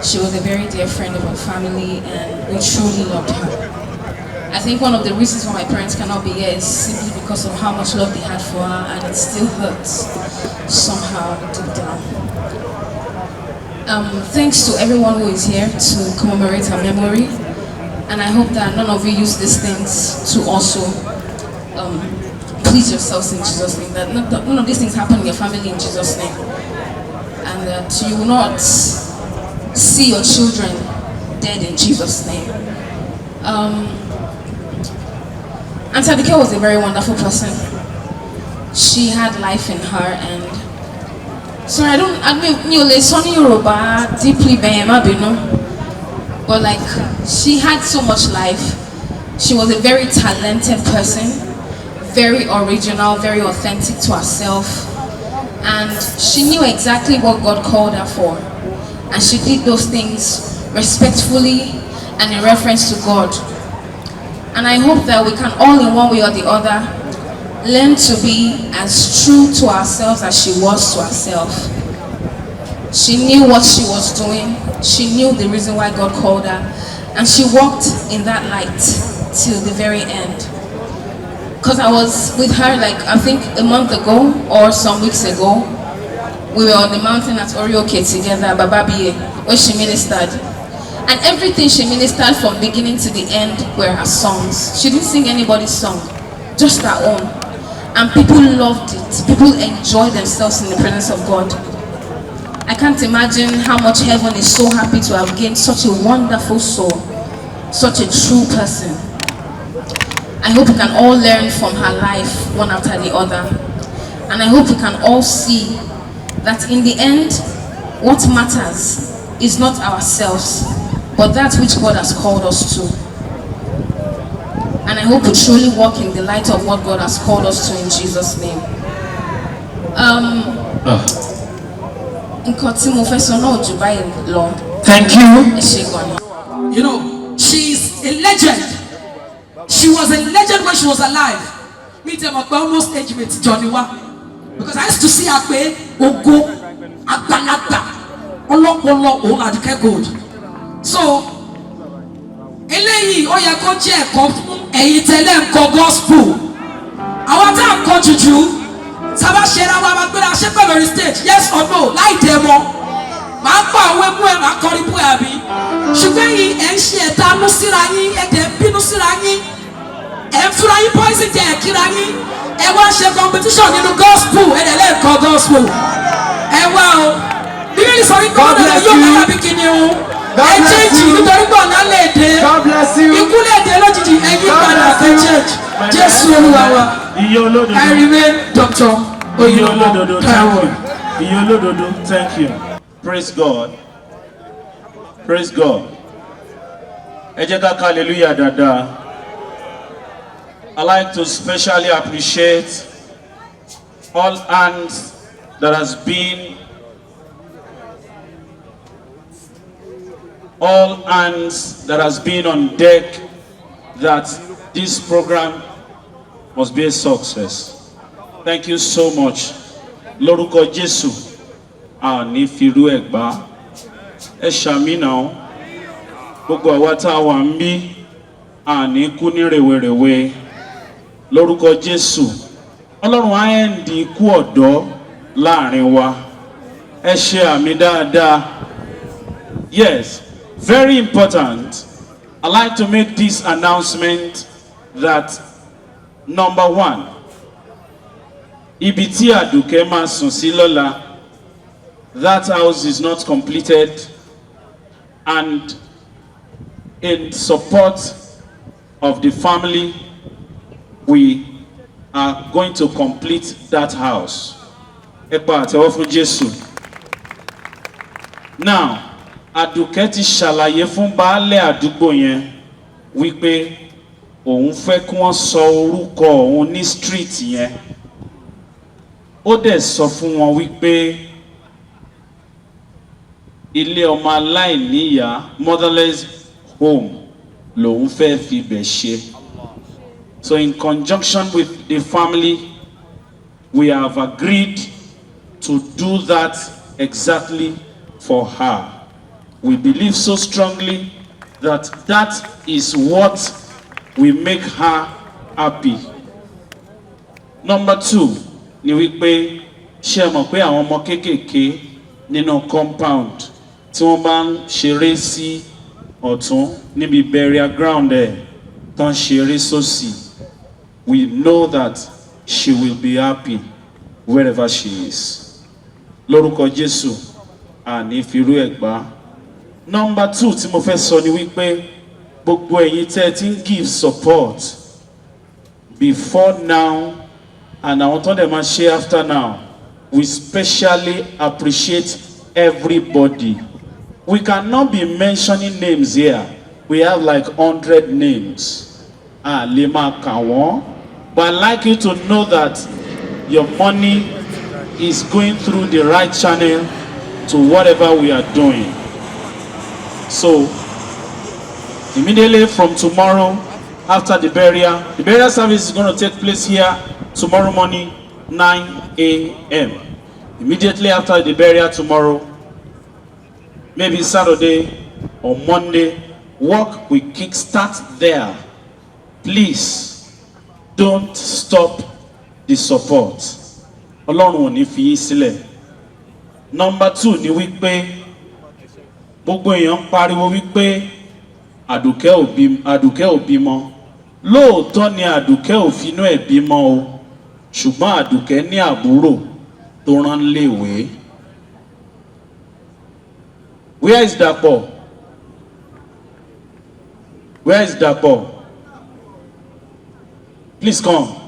She was a very dear friend of our family, and we truly loved her. I think one of the reasons why my parents cannot be here is simply because of how much love they had for her, and it still hurts somehow deep down. Thanks to everyone who is here to commemorate her memory, and I hope that none of you use these things to also please yourselves in Jesus' name. That none of these things happen in your family in Jesus' name, and that you will not see your children dead in Jesus' name. Auntie Aduke was a very wonderful person. She had life in her, and sorry, I mean, Sonny Yoruba deeply but like, she had so much life. She was a very talented person, very original, very authentic to herself, and she knew exactly what God called her for, and she did those things respectfully and in reference to God. And I hope that we can all, in one way or the other, learn to be as true to ourselves as she was to herself. She knew what she was doing. She knew the reason why God called her, and she walked in that light till the very end. Because I was with her, like, I think a month ago or some weeks ago, we were on the mountain at Aduke together, Bababiye, where she ministered. And everything she ministered from beginning to the end were her songs. She didn't sing anybody's song, just her own. And people loved it. People enjoyed themselves in the presence of God. I can't imagine how much heaven is so happy to have gained such a wonderful soul, such a true person. I hope we can all learn from her life one after the other. And I hope we can all see that in the end, what matters is not ourselves, but that which God has called us to. And I hope we truly walk in the light of what God has called us to in Jesus' name. Thank you. You know, she's a legend. She was a legend when she was alive. Me tell my almost age mate Johnny Wa. Because I used to see her pay Ogo Agbalagba Olopolo o Aduke Gold. So eléyìí ó yẹ kó jẹ́ ẹ̀kọ́ fún ẹ̀yin tẹ́lẹ̀ ńkọ́ gospel. Àwọn tá à ń kọ́ jùjú sábà ṣe ra wa máa gbéra ṣé pẹ̀lú orí stage, yes or no, láì dẹ̀ mọ́. Màá pa àwọn ẹ̀mú ẹ̀ máa kọrin bú ẹ̀ àbí. Ṣùgbọ́n yìí ẹ̀ ń ṣe ẹ̀dánú síra yín, ẹ̀dẹ̀ ń bínú síra yín, ẹ̀ ń fúra yín poison jẹ́ ẹ̀kíra yín, ẹ̀ wá ṣe competition nínú gospel, ẹ̀dẹ̀ lẹ́ẹ̀kọ́ gospel. Ẹ wá o, Bíbélì sọ wípé ọ̀nà rẹ̀ yóò máa bí kíni o. Ẹ change nítorí pé ọ̀nà lè dé. Ikú lè dé lójijì, ẹ̀yin padà fẹ́ change. Jésù Olúwa wa. I remain Dr. Oyinlomo Taiwo. Thank you. Praise God. Praise God. Hallelujah dada. I like to specially appreciate all hands that has been on deck that this program must be a success. Thank you so much. Lórúkọ Jésù, àní firu ẹ̀gbá. Ẹ ṣàmì náà. Gbogbo àwa tá wà ńbí, àní kú ní rèwerèwe. Lórúkọ Jésù. Ọlọ́run á ẹ̀ǹdì ikú ọ̀dọ́ láàrin wa. Ẹ ṣe àmì dáadáa. Yes, very important. I'd like to make this announcement that number one, ibi tí Aduke máa sùn sí lọ́la, that house is not completed, and in support of the family, we are going to complete that house. Ẹ pa àtẹ́wọ́ fún Jésù. Now, Aduke ti ṣàlàyé fún baálé àdúgbò yẹn wípé òun fẹ́ kí wọ́n sọ orúkọ òun ní street yẹn. Ó dẹ̀ sọ fún wọn wípé ilé ọmọ aláìníyàá, motherless home, lòun fẹ́ fi bẹ̀ ṣe. So in conjunction with the family, we have agreed to do that exactly for her. We believe so strongly that that is what will make her happy. Number 2 ni wípé ṣé mọ̀ pé àwọn ọmọ kéékèèké nínú compound tí wọ́n bá ń ṣeré sí ọ̀tún níbi burial ground ẹ̀ tán ṣeré sósì, we know that she will be happy wherever she is. Lórúkọ Jésù àní firú ẹ̀ gbá. Number 2 tí mo fẹ́ sọ ni wípé gbogbo ẹ̀yin tẹ́ ti ń give support before now and àwọn tó dẹ̀ máa ṣe after now, we specially appreciate everybody. We cannot be mentioning names here. We have like 100 names. Lè máa kà wọ́n. But I'd like you to know that your money is going through the right channel to whatever we are doing. So, immediately from tomorrow, after the burial service is going to take place here tomorrow morning, 9 a.m. Immediately after the burial tomorrow, maybe Saturday or Monday, work will kickstart there. Please, don't stop the support. Ọlọ́run ò ní fi yín sílẹ̀. Number 2 ni wípé gbogbo èèyàn pariwo wípé Aduke ò bímọ. Lóòótọ́ ni Aduke ò finú ẹ̀ bímọ o, ṣùgbọ́n Aduke ní àbúrò tó rán léèwé. Where is Dapo? Where is Dapo? Please come.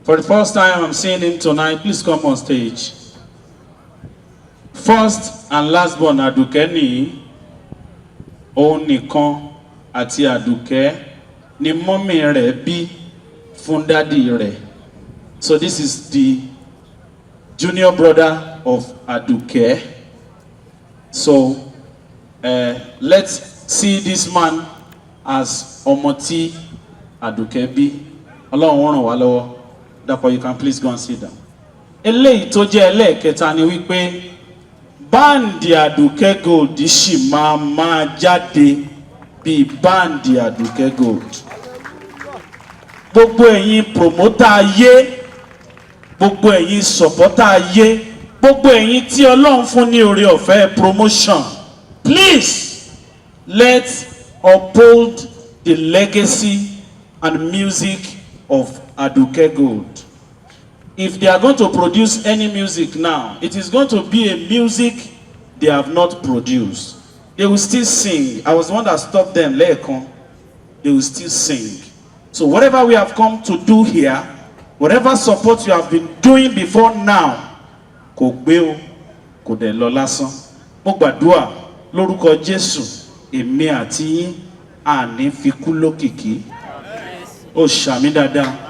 For the first time I'm seeing him tonight, please come on stage. First and last born Aduke ni òun nìkan àti Aduke ni mọ́mì rẹ̀ bí fún dádì rẹ̀. So this is the junior brother of Aduke. So let's see this man as ọmọ tí Aduke bí. Ọlọ́run ràn wá lọ́wọ́. Therefore, you can please go and sit down. Eléyìí tó jẹ́ ẹlẹ́ẹ̀kẹta ni wípé báǹdì Aduke Gold ṣì máa jáde bíi báǹdì Aduke Gold. Gbogbo ẹ̀yin promoter ayé, gbogbo ẹ̀yin supporter ayé, gbogbo ẹ̀yin tí Ọlọ́run fún ní oore ọ̀fẹ́ promotion, please let's uphold the legacy and music of Aduke Gold. If they are going to produce any music now, it is going to be a music they have not produced. They will still sing. I was the one that stopped them. Lekon. They will still sing. So whatever we have come to do here, whatever support you have been doing before now, kò gbé o, kò dẹ̀ lọ lásán. Mo gbàdúrà lórúkọ Jésù, èmi àti yín àní fi kú lókìkí. Ó ṣàmì dáadáa.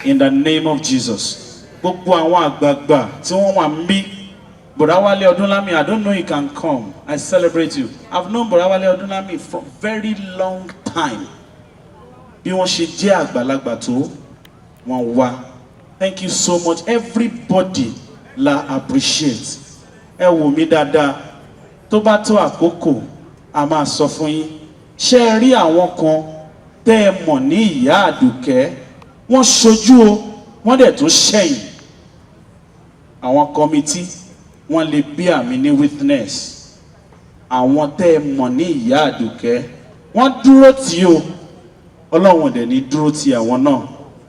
In the name of Jesus. Gbogbo àwọn àgbààgbà tí wọ́n wà mí. Bọ̀dáwálé Ọdúnlámì, I don't know you can come. I celebrate you. I've known Bọ̀dáwálé Ọdúnlámì for very long time. Bí wọ́n ṣe jẹ́ àgbàlagbà tó wọ́n wá. Thank you so much. Everybody la appreciate. Ẹ wò mí dáadáa. Tó bá tó àkókò, a máa sọ fún yín. Ṣé ẹ rí àwọn kan tẹ́ ẹ mọ̀ ní ìyá Aduke? Wọ́n ṣojú o, wọ́n dẹ̀ tún ṣẹ̀yìn. Àwọn committee wọ́n lè bí àmì ní witness. Àwọn tẹ́ ẹ mọ̀ ní ìyá Aduke, wọ́n dúró tì o. Ọlọ́run dẹ̀ ní dúró tì àwọn náà.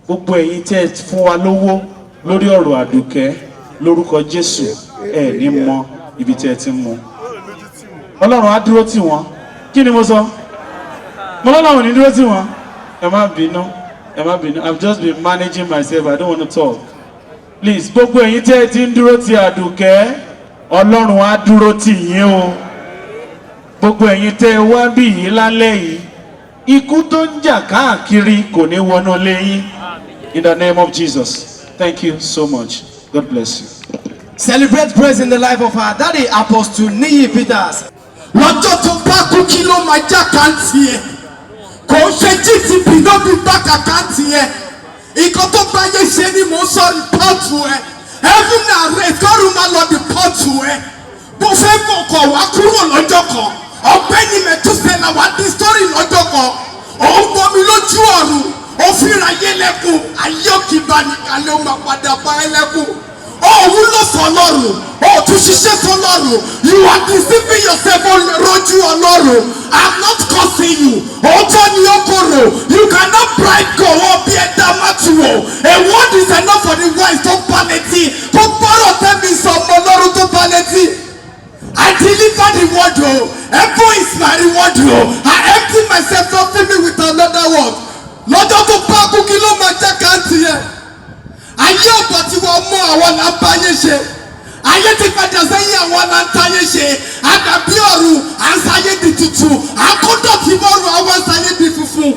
Gbogbo ẹ̀yin tẹ́ ẹ fún wa lówó lórí ọ̀rọ̀ Aduke, lórúkọ Jésù, ẹ ní mọ ibi tẹ́ ẹ ti mú. Ọlọ́run á dúró tì wọ́n. Kí ni mo sọ? Mo lọ́lọ́run ní dúró tì wọ́n. Ẹ má bínú. I've just been managing myself. I don't want to talk. Please, gbogbo ẹ̀yin tẹ́ ẹ ti ń dúró ti Aduke, Ọlọ́run á dúró tì yín o. Gbogbo ẹ̀yin tẹ́ ẹ wá bí yìí lálẹ́ yìí, ikú tó ń jà káàkiri kò ní wọnú ilé yín. In the name of Jesus. Thank you so much. God bless you. Celebrate praise in the life of our daddy, Apostle Niyi Peters. Lọ́jọ́ tó bá kú kí ló máa já kàǹtì ẹ̀. Kò ń ṣe GTP ló fi bá kàǹtì ẹ̀. Ìkan tó bá yẹ ṣe ni mò ń sọ rìpọ́ọ̀tù ẹ̀. Heaven and earth kọ́rù máa lọ rìpọ́ọ̀tù ẹ̀. bó fẹ́ kọ̀ọ̀kan wá kúrò lọ́jọ́ kan ọ̀gbẹ́ni mẹ̀túsẹ̀lá wá di sítórì lọ́jọ́ kan òun gbomi lójú ọ̀run òfin ayé lẹ́kùn ayé òkìbá nìkan ló máa padà bá ẹ lẹ́kùn òun ló fọlọ́run òtún ṣiṣẹ́ fọlọ́run you are deceiving yourself rojú ọlọ́run I'm not cursing you òótọ́ ni ó kóró you cannot bribe God wọ́n bí ẹ̀dá mátúwò a word is enough for the wise tó bá létí tó gbọ́dọ̀ tẹ́mi sọ ọmọ ọlọ́run tó bá létí. I deliver the word o heaven is my reward o I empty myself to fill me with another word lọ́jọ́ tó bá kú kí ló máa jẹ́ káàntì yẹn ayé ọ̀pọ̀ tí wọ́n mú àwọn là ń báyé ṣe ayé ti padà sẹ́yìn àwọn là ń táyé ṣe àdàbí ọ̀run à ń sáyé di tuntun àkódọ̀tí mọ́rùn àwọn ń sáyé di funfun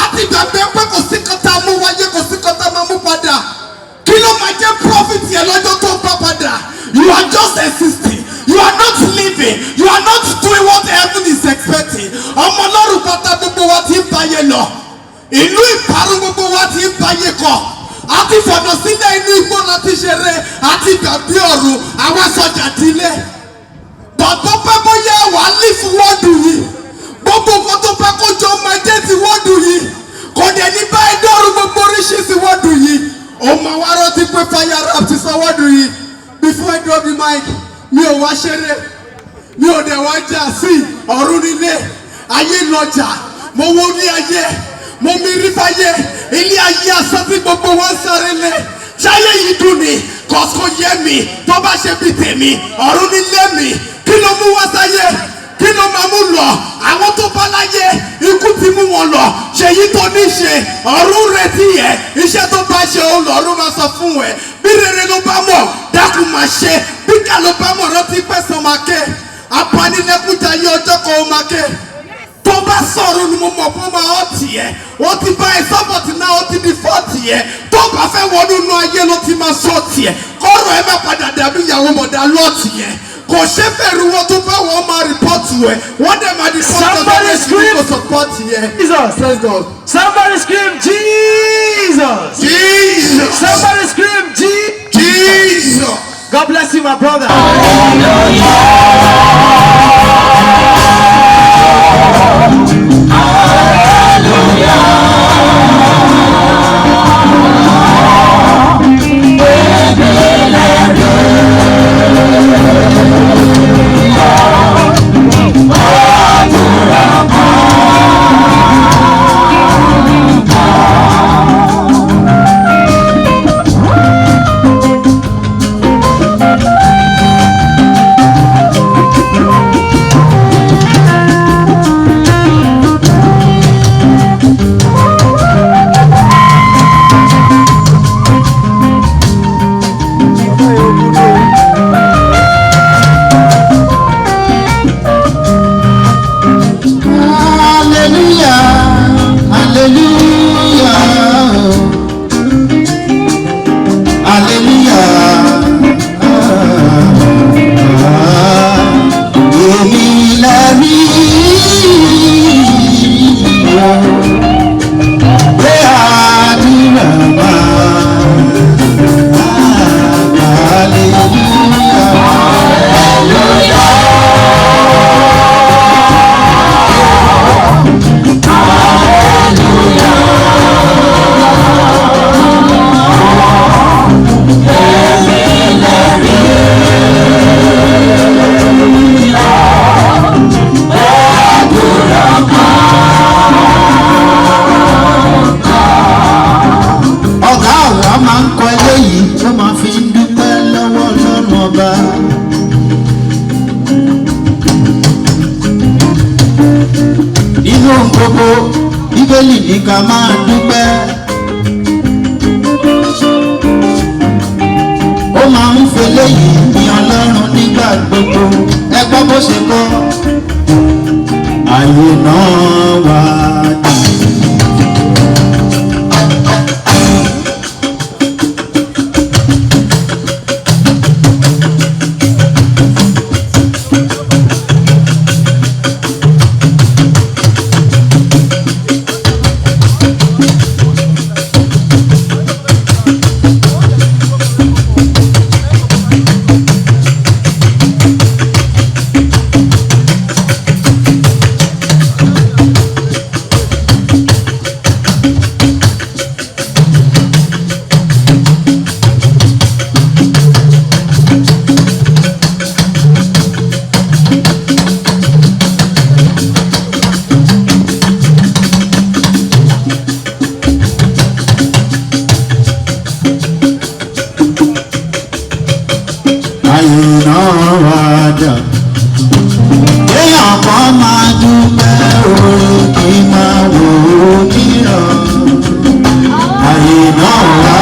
àti gbàgbé pé kò sí kọ́tà mú wáyé kò sí kọ́tà máa mú padà kí ló máa jẹ́ profit yẹn lọ́jọ́ tó bá padà you are just existing you are not living you are not doing what heaven is expecting ọmọ ọlọ́run pátá gbogbo wa ti ń báyé lọ ìlú ìparun gbogbo wa ti ń báyé kọ àti fọ̀nà sílẹ̀ inú igbó láti ṣeré àti gbàgbé ọ̀run àwọn sọjà dílé bọ̀dọ̀ pẹ́ bóyá wà á lè fún wọ́ọ̀dù yìí gbogbo nǹkan tó pẹ́ kó jọ ọmọ ẹjẹ́ ti wọ́ọ̀dù yìí kò dẹ̀ ní báyìí dọ́rùn gbogbo oríṣiríṣi wọ́ọ̀dù yìí ó máa wá rántí pé fire rap ti sọ wọ́ọ̀dù yìí before I drop the mic mi ò wá ṣeré mi ò dẹ̀ wá jà sí ọ̀run nílé ayé lọ́jà mo wo ní ayé mo mi rí fáyé ilé ayé asán tí gbogbo wọn sáré lé ṣáyé yìí dùn ní kọ́sìkò yé mi tó bá ṣe bí tèmi ọ̀run nílé mi kí ló mú wá sáyé kí ló máa mú lọ àwọn tó bá láyé ikú ti mú wọn lọ ṣèyí tó ní ṣe ọ̀run retí yẹ iṣẹ́ tó bá ṣe òun lọ́run máa sọ fún ẹ bí rere ló bá mọ̀ dákun máa ṣe bí ká ló bá mọ̀ rántí pẹ̀sán máa ké apanilẹ́kúnjayé ọjọ́ kan ó máa ké tó bá sọ̀rọ̀ ni mo mọ̀ fún ma ọ́ tiẹ̀ wọ́n ti bá ẹ sọ́pọ̀tì náà ó ti di fọ́ọ̀tì yẹ tó bá fẹ́ wọnú inú ayé ló ti máa sọ tiẹ̀ kọ́rọ̀ ẹ má padà dàbí ìyàwó mọ̀dá lọ́ọ̀tì yẹ kò ṣe bẹ̀rù wọn tó bá wọn máa rìpọ́tù ẹ wọ́n dẹ̀ máa di Somebody scream sọ́pọ̀tì yẹ. Jesus. Praise God. Somebody scream Jesus. Jesus. Somebody scream Jesus. God bless you, my brother. Bíbélì ní ká máa dúpẹ́. Ó máa ń fẹlẹ́ yìí ní Ọlọ́run nígbà gbogbo. Ẹ gbọ́ bó ṣe kọ́. Àyè náà wà dé. kan máa dúpẹ́ oore kì í máa wò ó níran àyè náà wá.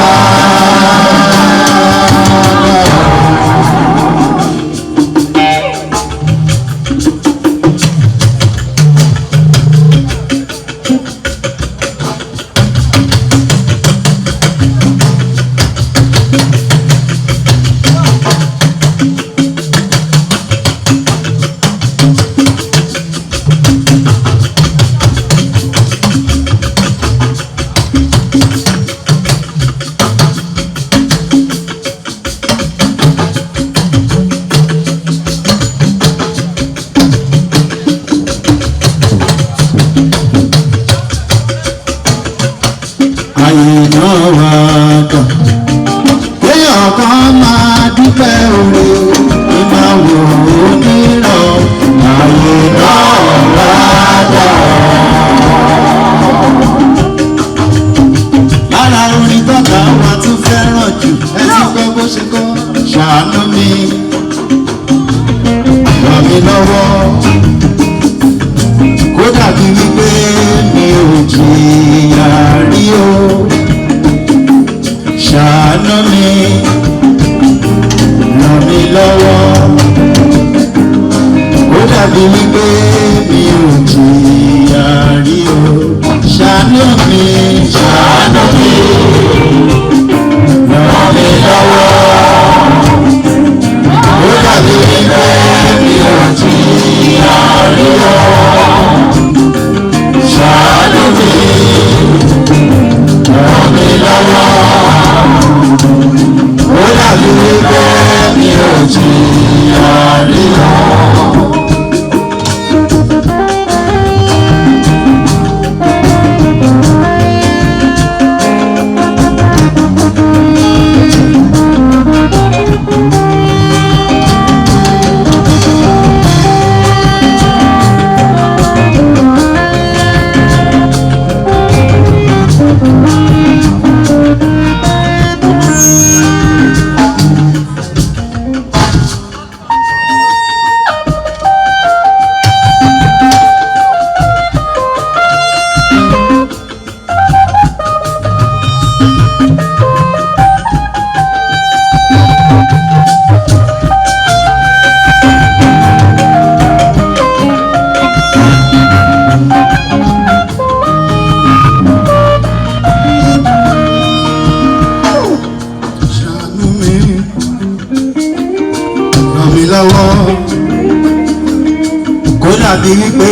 dàbí wípé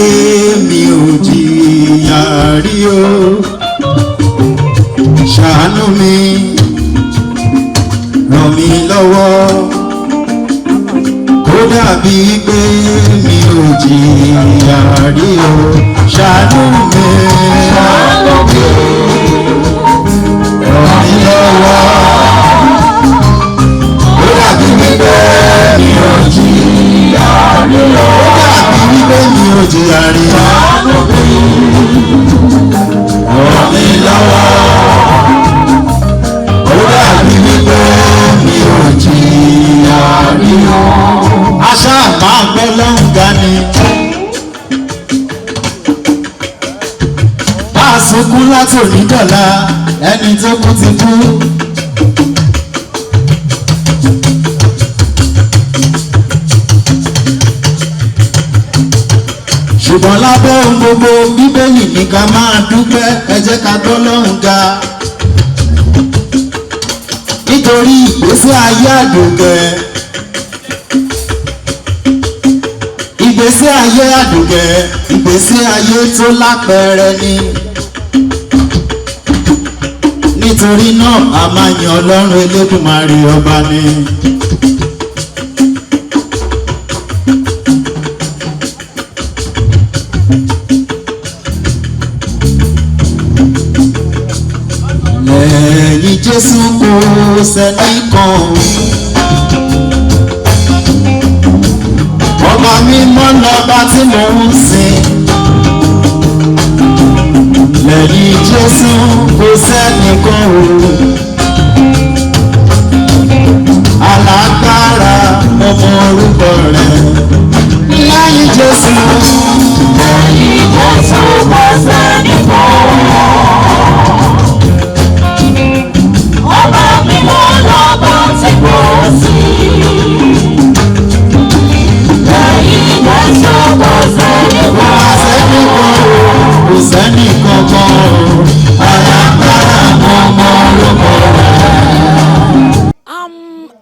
mi ò jìyà rí o ṣàánú mi ràn mí lọ́wọ́ kó dàbí wípé mi ò jìyà rí o ṣàánú mi ràn mí lọ́wọ́ kó dàbí wípé mi ò jìyà rí o wípé mi ò jìyà rí ṣàánú mi ràn mí lọ́wọ́ ó dàbí wípé mi ò jìyà rí o. Aṣá máa gbọ́ lọ́hùn ga ni. Máa sunkún láti òní dọ̀la ẹni tó kú ti kú. Ṣùgbọ́n lábẹ́ ohun gbogbo bíbélì ní ká máa dúpẹ́ ẹ jẹ́ ká gbọ́ lọ́hùn ga. Nítorí ìgbésí ayé Àdùkẹ́. Ìgbésí ayé Àdùkẹ́ ìgbésí ayé tó lápẹẹrẹ ni. Nítorí náà a máa yan Ọlọ́run Elédùmarè ọba ni. Lẹ́yìn Jésù kò sẹ́nìkan. Ọba mímọ́ lọ́ba tí mò ń sìn. Lẹ́yìn Jésù kò sẹ́nìkan o. Alágbára mo mọ orúkọ rẹ̀. Lẹ́yìn Jésù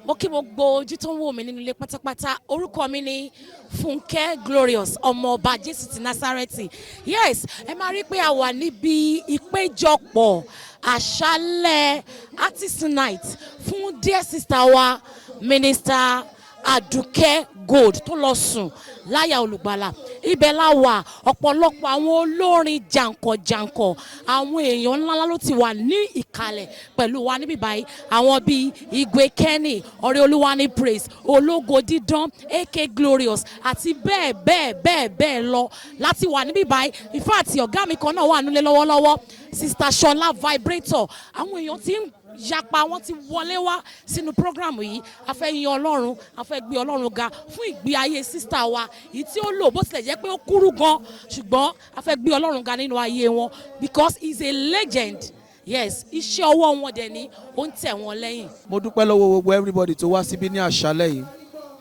Mo kí gbogbo ojú tó ń wò mí nínú ilé pátápátá. Orúkọ mi ni Funke Glorious, ọmọ ọba Jésù ti Násárẹ́tì. Yes, ẹ máa rí pé a wà níbi ìpéjọpọ̀ àṣálẹ́ artist night fún dear sister wa Minister Aduke Gold tó lọ sùn láyà olùgbàlà. Ibẹ̀ la wà, ọ̀pọ̀lọpọ̀ àwọn olórin jàǹkànjàǹkàn, àwọn èèyàn ńláńlá ló ti wà ní ìkàlẹ̀ pẹ̀lú wa níbí báyìí. Àwọn bíi Igwe Kenny, Ọ̀rẹ́ Olúwa ní Praise, Ológo Dídán, AK Glorious àti bẹ́ẹ̀ bẹ́ẹ̀ bẹ́ẹ̀ bẹ́ẹ̀ lọ láti wà níbí báyìí. In fact, ọ̀gá mi kan náà wà nílé lọ́wọ́lọ́wọ́, Sister Shola Vibrator. Àwọn èèyàn ti ń yapa, wọ́n ti wọlé wá sínú program yìí. A fẹ́ yin Ọlọ́run, a fẹ́ gbé Ọlọ́run ga fún ìgbé ayé sister wa èyí tí ó lò bó tilẹ̀ jẹ́ pé ó kúrú gan, ṣùgbọ́n a fẹ́ gbé Ọlọ́run ga nínú ayé wọn because he is a legend. Yes, iṣẹ́ ọwọ́ wọn dẹ̀ ni ó ń tẹ̀ wọ́n lẹ́yìn. Mo dúpẹ́ lọ́wọ́ gbogbo everybody tó wá síbí ní àṣálẹ́ yìí.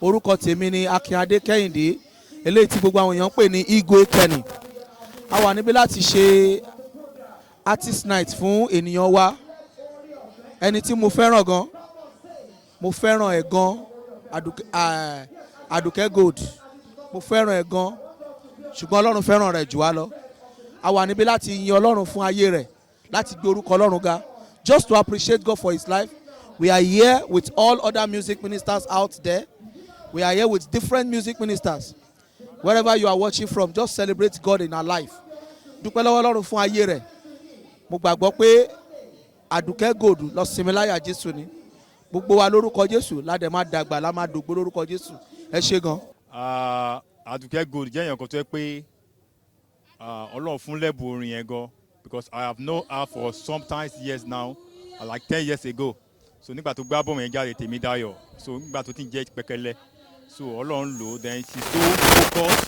Orúkọ tèmi ni Akínadé Kẹ́hìndé, eléyìí tí gbogbo àwọn èèyàn ń pè ní Igwe Kenny. A wà níbí láti ṣe artist night fún ènìyàn wa, ẹni tí mo fẹ́ràn gan, mo fẹ́ràn ẹ̀ gan, Aduke Gold, mo fẹ́ràn ẹ̀ gan, ṣùgbọ́n Ọlọ́run fẹ́ràn rẹ̀ jù wá lọ. A wà níbí láti yin Ọlọ́run fún ayé rẹ̀, láti gbé orúkọ Ọlọ́run ga, just to appreciate God for his life. We are here with all other music ministers out there. We are here with different music ministers. Wherever you are watching from, just celebrate God in our life. Dúpẹ́ lọ́wọ́ Ọlọ́run fún ayé rẹ̀. Mo gbàgbọ́ pé Aduke Gold lọ sinmi láyà Jésù ni. Gbogbo wa lórúkọ Jésù ládẹ̀ máa dàgbà lá máa dògbò lórúkọ Jésù. Ẹ ṣé gan. Aduke Gold jẹ́ èèyàn kan tó yẹ pé Ọlọ́run fún lẹ́bùn orin yẹn gan, because I have known her for sometimes years now, like 10 years ago. So nígbà tó gbá bọ́ọ̀mù yẹn jáde tèmi dáyọ̀, so nígbà tó ti ń jẹ́ pẹ́kẹ́lẹ́, so Ọlọ́run lò, then she's so focused,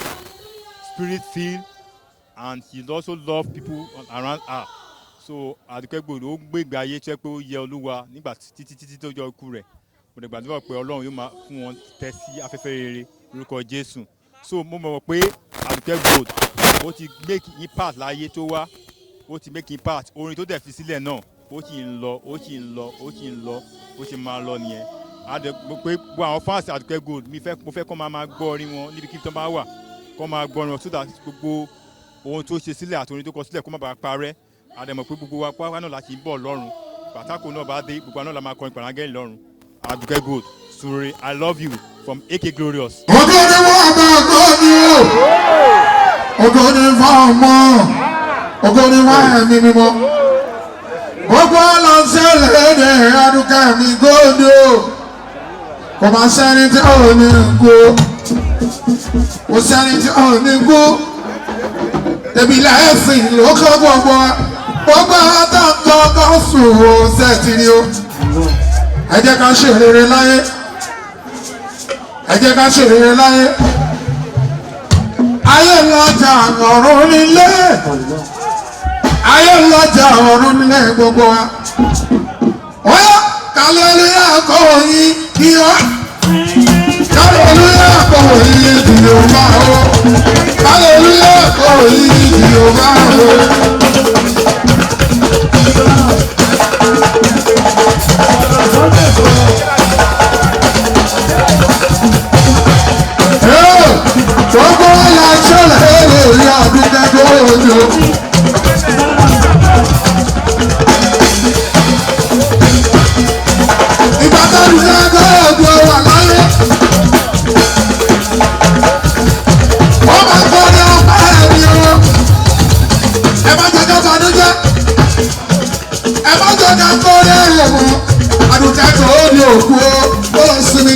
spirit filled, and she also love people around her. So Aduke Gold ó gbé ìgbé ayé tó yẹ pé ó yẹ Olúwa nígbà títí tó jọ ikú rẹ̀. Mo dẹ̀ gbàdúrà pé Ọlọ́run yóò máa fún wọn tẹ́ sí afẹ́fẹ́ rere lórúkọ Jésù. So mo mọ̀ pé Aduke Gold ó ti make impact láyé tó wá, ó ti make impact, orin tó dẹ̀ fi sílẹ̀ náà ó sì ń lọ, ó sì ń lọ, ó sì ń lọ, ó sì máa lọ nìyẹn. Mo pé gbogbo àwọn fans Aduke Gold mo fẹ́ kó máa gbọ́ orin wọn níbikíbi tó bá wà, kó máa gbọ́ orin wọn so that gbogbo ohun tó ṣe sílẹ̀ àti orin tó kọ sílẹ̀ kó má bàa parẹ́. Àdèmọ̀ pé gbogbo wa pátá náà láti bọ̀ lọ́run, pàtàkó náà bá dé gbogbo náà la máa kọrin pàrángẹ́lì lọ́run. Aduke Gold, Sure, I love you from AK Glorious. Ògo ni wọ́n bá ògo ni o, ògo ni fún ọmọ, ògo ni wọ́n ẹ̀mí mímọ́. Gbogbo ọlọ́sẹ̀ lédè Aduke mi Gold o, kò máa sẹ́ni tí ò ní kú, kò sẹ́ni tí ò ní kú. Tẹ̀bí lẹ́sìn ló kọ́ gbogbo àtàkọ́ sùn ó sẹ́ẹ̀tì ni ó. Ẹ jẹ́ ká ṣe rere láyé, ẹ jẹ́ ká ṣe rere láyé. Ayé lọ́jà ọ̀run nílé, ayé lọ́jà ọ̀run nílé gbogbo wa. Ọ̀yá kàlẹ́lúyà kò yín kí wá, kàlẹ́lúyà kò yín kí ó máa ó, kàlẹ́lúyà kò yín kí ó máa ó. Gbogbo ọ̀la ṣẹlẹ̀ lórí Aduke Gold. Ìgbà tó ń ṣe Gold wà láyé. Wọ́n máa ń kọ́ ní ọ̀pá ẹ̀mí o. Ẹ má jẹ́ ká banújẹ́. Ẹ má jẹ́ ká kọ́ ní ẹ̀rọ mọ́. Aduke Gold ní òkú o, ó lọ sinmi.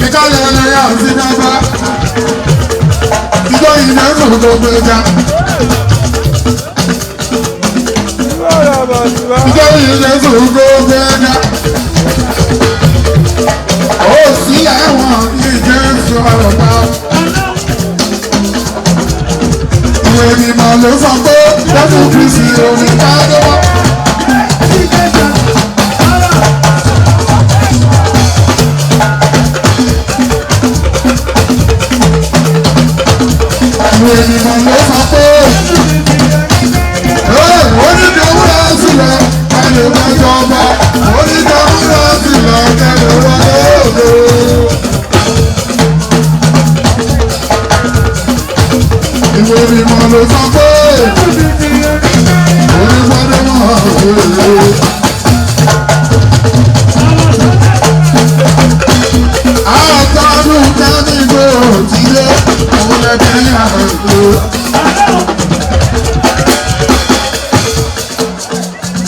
Ìkàlẹ̀ ẹlẹ́yà àti dábà, ìjọ ìlẹ̀ ń sọ̀rọ̀ gbogbo ẹja. Ìjọ ìlẹ̀ ń sọ̀rọ̀ gbogbo ẹja. ó sí ẹ̀wọ̀n ní Jésù ọ̀rọ̀ta. Ìwé mímọ́ ló sọ pé Jésù Kristi omi jáde wá. Ìwé mímọ́ ló sọ pé onídàúrà sílẹ̀ kẹ́lẹ́ wájọba, onídàúrà sílẹ̀ kẹ́lẹ́ wáyé òde. Ìwé mímọ́ ló sọ pé onígbàdé máa wọlé. Àtàdùn kẹ́ni gbé òtílé, òun lẹ́kẹ́ yàrá ìgbé.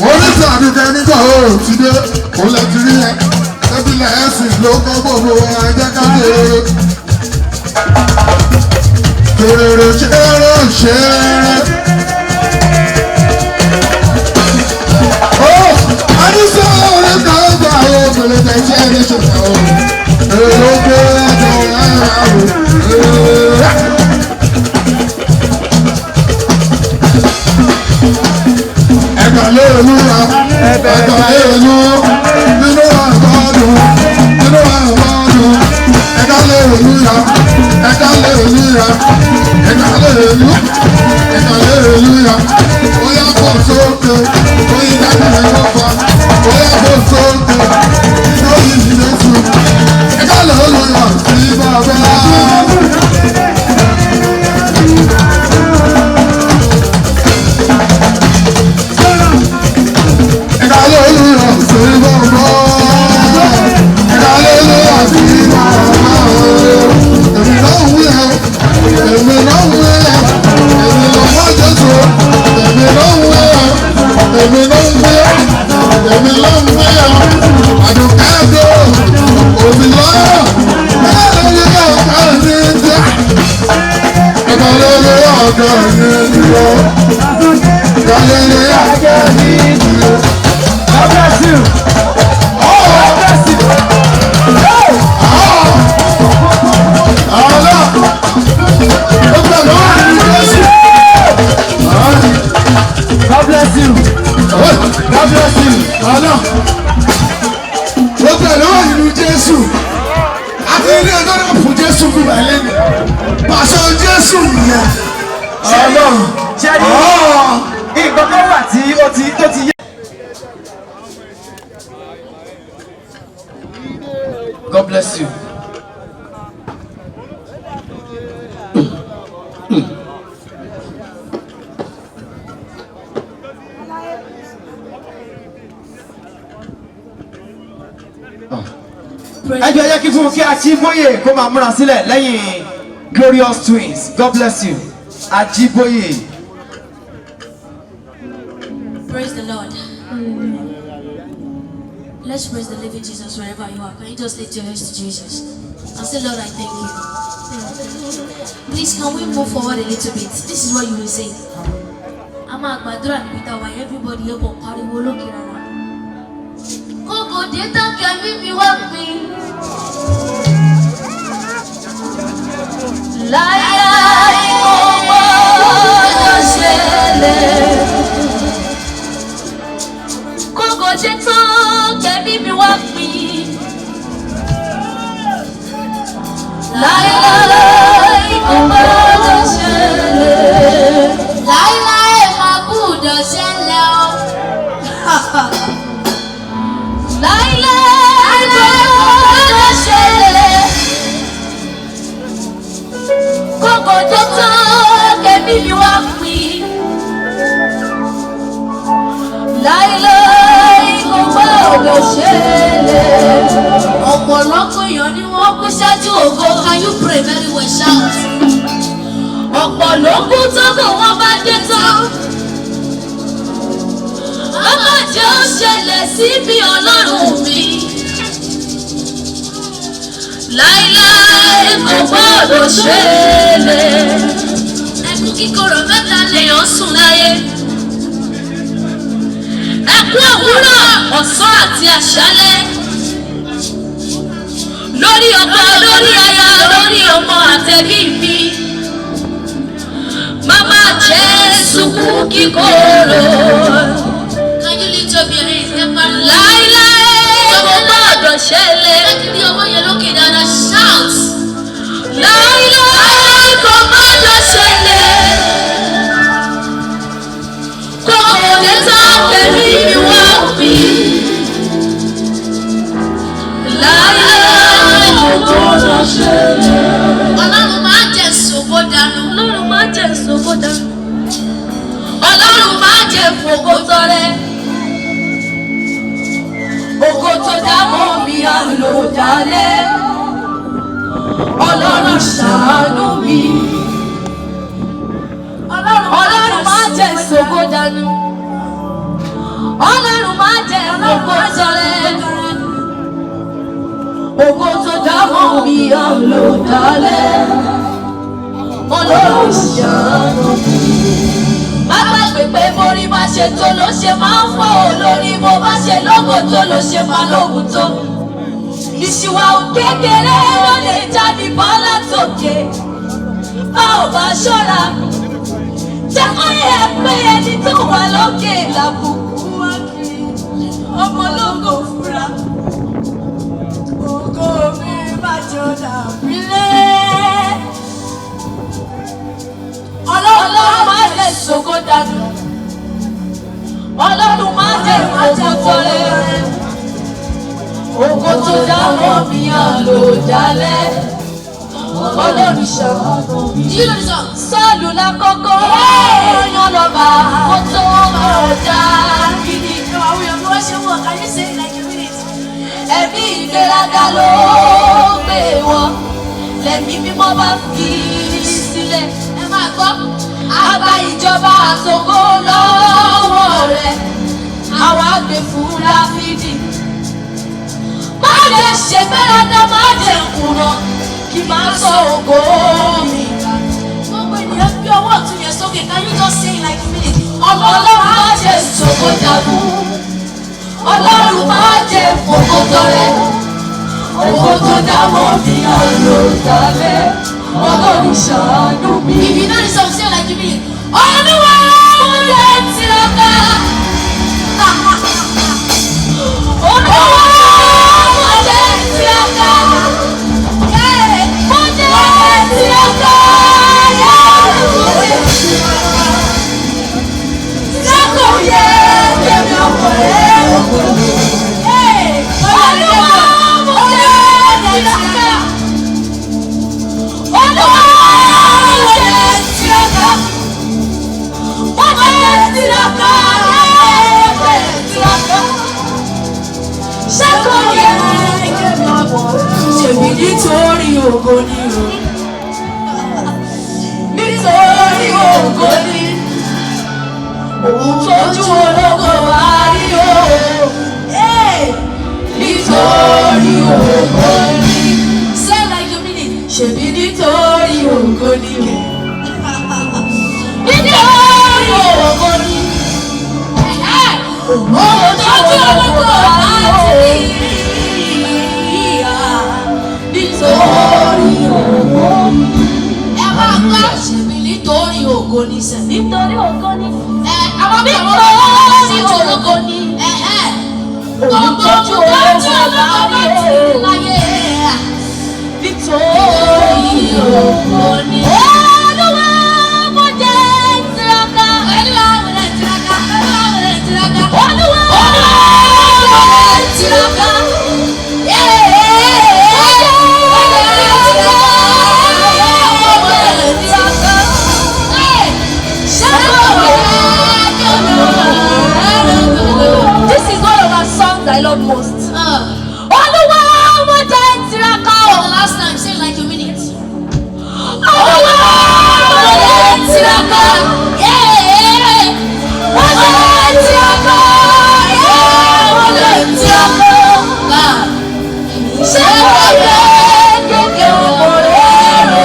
Oníṣẹ́ àdúgbò nígbà ó ti dé, òun lẹ ti rí ẹ. Tẹ́bílẹ̀ ẹ̀sìn ló kọ́ gbogbo ẹ̀jẹ̀ káde. Kèrèrè ṣeré ṣeré. Ó àdúgbò orí kan gbà ó pèlè tẹ̀sí ẹni ṣòfò ó. Èrò gbé ẹjọ́ ẹ̀rọ àrò. Ẹ̀ka lé olúwa, ẹ̀ka lé olú, nínú àgbọ̀dùn, nínú àgbọ̀dùn. Ẹ̀ka lé olúwa, ẹ̀ka lé olúwa, ẹ̀ka lé olú, ẹ̀ka lé olúwa. Ó yá kó sókè, ó yí dájú ẹ̀rọ pa. Ó yá kó sókè, ó yí Jésù. Ẹ̀ka lé olúwa sí bàbá. Hallelujah, sí bàbá. Hallelujah, sí bàbá. Èmi náà wí ẹ́, èmi náà wí ẹ́, èmi lọ wá Jésù. Èmi náà wí ẹ́, èmi náà wí ẹ́, èmi náà wí ẹ́. Àdùkẹ́ dé, òbí lọ́yọ̀. Hallelujah, káàdì dé. Hallelujah, káàdì dé. Hallelujah, káàdì dé. God bless you. Oh, God bless you. God bless you. God bless you. Ó pẹ̀lú ìlú Jésù. Àti ilé ẹjọ́ náà fún Jésù fún ìbàlẹ̀ mi. Pàṣẹ Jésù nìyẹn. Nǹkan kan wà tí ó ti yé. God bless you. Ẹ jẹ́ yẹ kí Funke Ajíbóyè kó máa múra sílẹ̀ lẹ́yìn Glorious Twins. God bless you. Ajíbóyè. Praise the Lord. Let's praise the living Jesus wherever you are. Can you just lift your hands to Jesus and say, Lord, I thank you. Please, can we move forward a little bit? This is what you will say. I'm a gbàdúrà níbi táwa everybody yẹ kó pariwo lókè rárá. Kókò dé tán kẹ́mí mi wá pín. Láíláí kò gbọ́dọ̀ ṣẹlẹ̀. Kókò dé tán kẹ́mí mi wá pín. Láíláí kò gbọ́dọ̀ ṣẹlẹ̀. Láíláí má gbọ́dọ̀ ṣẹlẹ̀ o. Láíláí kò gbọ́dọ̀ ṣẹlẹ̀. Kókò dé tán kẹ́mí mi wá pín. Láíláí kò gbọ́dọ̀ ṣẹlẹ̀. Ọ̀pọ̀lọpọ̀ èèyàn ni wọ́n kú ṣáájú ògo. Can you pray very well? Shout. Ọ̀pọ̀ ló kú tókò wọ́n bá dé tán. Bàbá jẹ́ ó ṣẹlẹ̀ sí bí Ọlọ́run mi. Láíláí kò gbọ́dọ̀ ṣẹlẹ̀. Ẹkún kíkorò mẹ́ta lèèyàn sùn láyé. Ẹkún òwúrọ̀, ọ̀sán àti àṣálẹ́. lórí ọkọ lórí aya lórí ọmọ àtẹ̀bí mi. Mama Jésù kú kíkorò. Can you lift up your hands? Láíláí kò gbọ́dọ̀ ṣẹlẹ̀. Láti ọwọ́ yẹn lókè dáadáa shout. Láíláí kò gbọ́dọ̀ ṣẹlẹ̀. Kòkò dé tán pẹ̀lú ìwà òfin. Láíláí kò gbọ́dọ̀ ṣẹlẹ̀. Ọlọ́run máa jẹ ṣògo dànù. Ọlọ́run máa jẹ ṣògo dànù. Ọlọ́run máa jẹ fògo tọrẹ. Ògo tó dá mọ́ mi à ń lò dálẹ̀. Ọlọ́run ṣàánú mi. Ọlọ́run máa jẹ ṣògo dànù. Ọlọ́run máa jẹ fògo tọrẹ. Ògo tó dá mọ́ mi à ń lò dálẹ̀. Ọlọ́run ṣàánú mi. Má gbàgbé pé borí bá ṣe tó ló ṣe máa ń fọ́ olórí, bó bá ṣe lógo tó ló ṣe máa lógun tó. Ìṣìwà kékeré ló lè jáde bọ́ látòkè. Bá ò bá ṣọ́ra, jẹ́ kó yẹ pé ẹni tó wà lókè làbùkù wá kiri. Ọmọ ológo fura. Ògo mi má jọ dàbílé. Ọlọ́run máa jẹ ṣògo dànù. Ọlọ́run máa jẹ ògo tọrẹ. Ògo tó dá mọ́ mi à lò dálẹ̀. Ọlọ́run ṣàánú mi. Sọ́ọ̀lù lákọ́kọ́ yan lọ́ba kó tó ọjà gidi. Ẹ̀mí ìgbéraga ló gbé wọn. Lẹ̀mí mímọ́ bá fi sílẹ̀. Ẹ máa gbọ́. Àgbà ìjọba àtòkò lọ́wọ́ rẹ̀. Àwa gbé fún Dáfídì. Má jẹ́ ṣègbéraga, má jẹ́ kùnà. Kì máa sọ ògo mi. Gbogbo ènìyàn gbé ọwọ́ ọ̀tún yẹn sókè. Can you just say like a minute? Ọlọ́run má jẹ́ ṣògo dànù. Ọlọ́run má jẹ́ fògo tọrẹ. Ògo tó dá mọ́ mi à lò dálẹ̀. Ọlọ́run ṣàánú mi. If you know the song, say like a minute. Olúwa mo lè tiraka. Olúwa mo lè tiraka. Mo lè tiraka. Sẹ́kọ̀ yẹ kẹ́mi ọkọ̀ rẹ̀. Olúwa mo lè tiraka. Olúwa mo lè tiraka. Mo lè tiraka. Sẹ́kọ̀ yẹ kẹ́mi ọkọ̀ rẹ̀. Ṣèbí nítorí ògo ni o. Nítorí ògo ni. Òun tójú ológo wá rí o. Nítorí ògo ni. Say like you mean it. Ṣèbí nítorí ògo ni o. Nítorí ògo ni. Òun tójú ológo wá rí o. Nítorí ògo ni. Ẹ máa gbọ́. Ṣèbí nítorí ògo ni sẹ́. Nítorí ògo ni. Àwọn bí ògo sí ògo ni. Gbogbo ojú ológo bá ti láyé. Nítorí ògo ni. Olúwa mo jẹ́ tiraka. Olúwa mo jẹ́ tiraka. Olúwa mo jẹ́ tiraka. Olúwa mo jẹ́ tiraka. This is one of our songs I love most. Olúwa mo jẹ́ tiraka. For the last time, say like a minute. Olúwa mo jẹ́ tiraka. Mo jẹ́ tiraka. Mo jẹ́ tiraka. Ṣé o yẹ kékeré ọmọ rẹ̀ lò?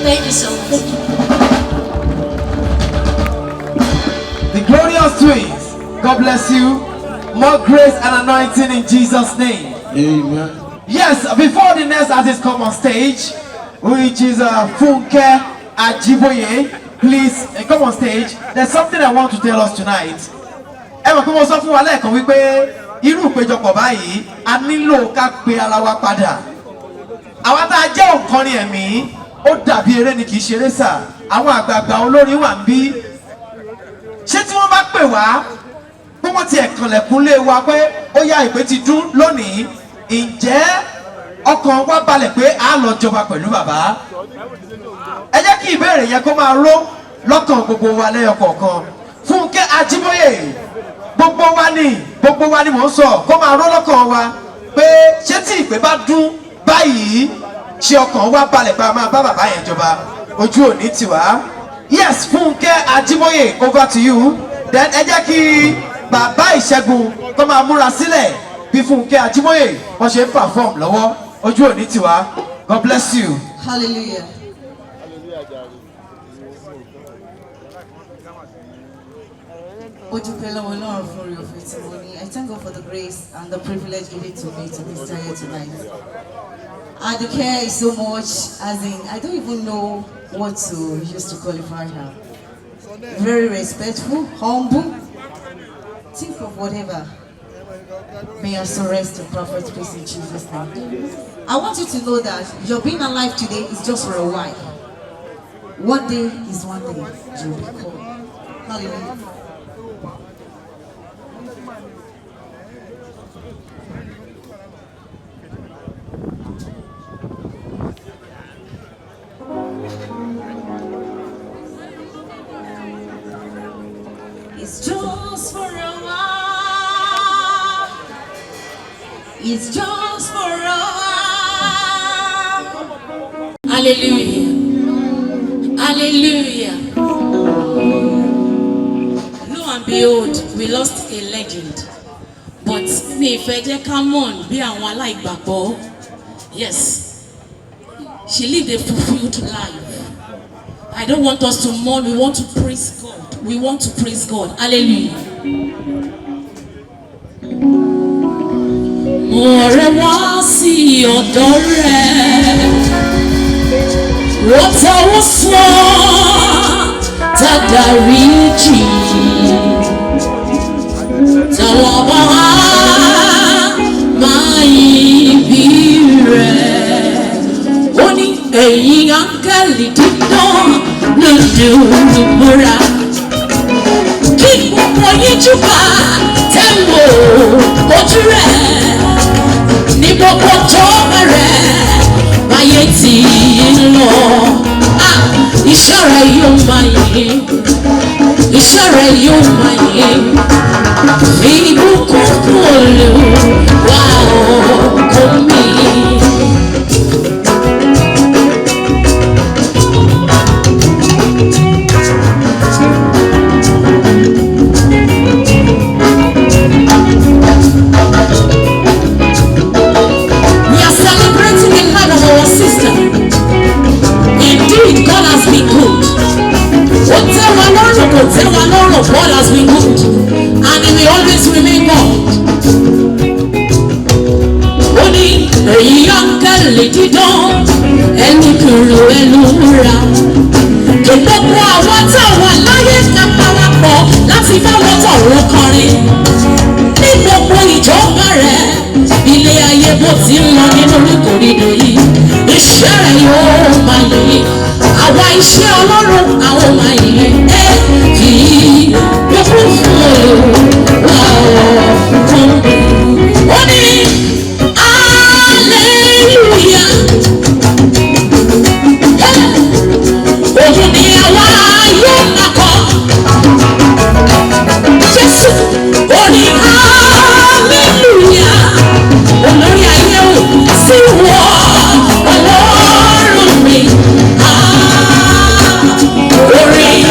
Thank you so much. The glorious twins. God bless you. More grace and anointing in Jesus' name. Amen. Yes, before the next artist come on stage, which is Funke Ajiboye, please come on stage. There's something I want to tell us tonight. Ẹ mọ̀ pé mo sọ fún wa lẹ́ẹ̀kan wípé irú ìpéjọpọ̀ báyìí a nílò ká pe ara wa padà. Àwa tá a jẹ́ òǹkọrin ẹ̀mí ó dàbí eré ni kì í ṣeré sà. Àwọn àgbààgbà olórin wà ń bí. Ṣé tí wọ́n bá pè wá pé wọ́n ti ẹ̀kànlẹ̀kùnlé wa pé ó yá ìpè ti dún lónìí, ǹjẹ́ ọkàn wa balẹ̀ pé a lọ jọba pẹ̀lú bàbá? Ẹ jẹ́ kí ìbéèrè yẹn kó máa ró lọ́kàn gbogbo wa lẹ́yọ kọ̀ọ̀kan. Funke Ajiboye, gbogbo wa ni mò ń sọ kó máa ró lọ́kàn wa pé ṣé tí ìpè bá dún báyìí ṣé ọkàn wa balẹ̀ pé a máa bá bàbá yẹn jọba? Ojú òní tiwa. Yes, Funke Ajiboye, over to you. Then ẹ jẹ́ kí bàbá Ìṣẹ́gun kó máa múra sílẹ̀ bí Funke Ajiboye wọ́n ṣe ń perform lọ́wọ́. Ojú òní tiwa. God bless you. Hallelujah. I thank God for the grace and the privilege given to me to be here tonight. Aduke is so much, as in, I don't even know what to use to qualify her. Very respectful, humble, think of whatever. May I so rest in perfect peace in Jesus' name. I want you to know that your being alive today is just for a while. One day is one day you will be called. Hallelujah. It's just for a while. It's just for a while. Hallelujah. Hallelujah. Lo and behold, we lost a legend. But me fẹ́ come on, bí àwọn aláìgbàgbọ́. Yes. She lived a fulfilled life. I don't want us to mourn. We want to praise God. We want to praise God. Hallelujah. Mo rẹ̀ wá sí ọ̀dọ̀ rẹ̀, wọ́n tẹ́wọ́ sọ tàdáríjì, tàwọn bá máa ibi rẹ̀. Ó ní ẹ̀yin áńgẹ́lì dídán lódùmúra. Kí gbogbo yín júbà tẹ́wọ̀ ojú rẹ̀ ní gbogbo tó bẹ̀rẹ̀ báyé tí ń lọ. Iṣẹ́ rẹ̀ yóò máa yé, iṣẹ́ rẹ̀ yóò máa yé. Ìbùkún fún Olúwa ọkọ mi. God has been good and He will always remain God. Ó ní èyí áńgẹ́lì dídán ẹni kúrò ẹlòmúra. Kí gbogbo àwọn táwọn láyé ká parapọ̀ láti bá wọn tọ̀rọ̀ kọrin. Ní gbogbo ìjọba rẹ̀, ilé ayé bó ti ń lọ nínú oríkòrídò yìí. Iṣẹ́ rẹ̀ yóò máa yẹ. Àwa iṣẹ́ Ọlọ́run àwọn máa yẹ. Kì í gbogbo fún Olúwa ọ̀fun. Ó ní hallelujah. Òun ni àwa yóò máa kọ. Jésù ó ní hallelujah. Olórí ayé ò sí wọ Ọlọ́run mi. Orin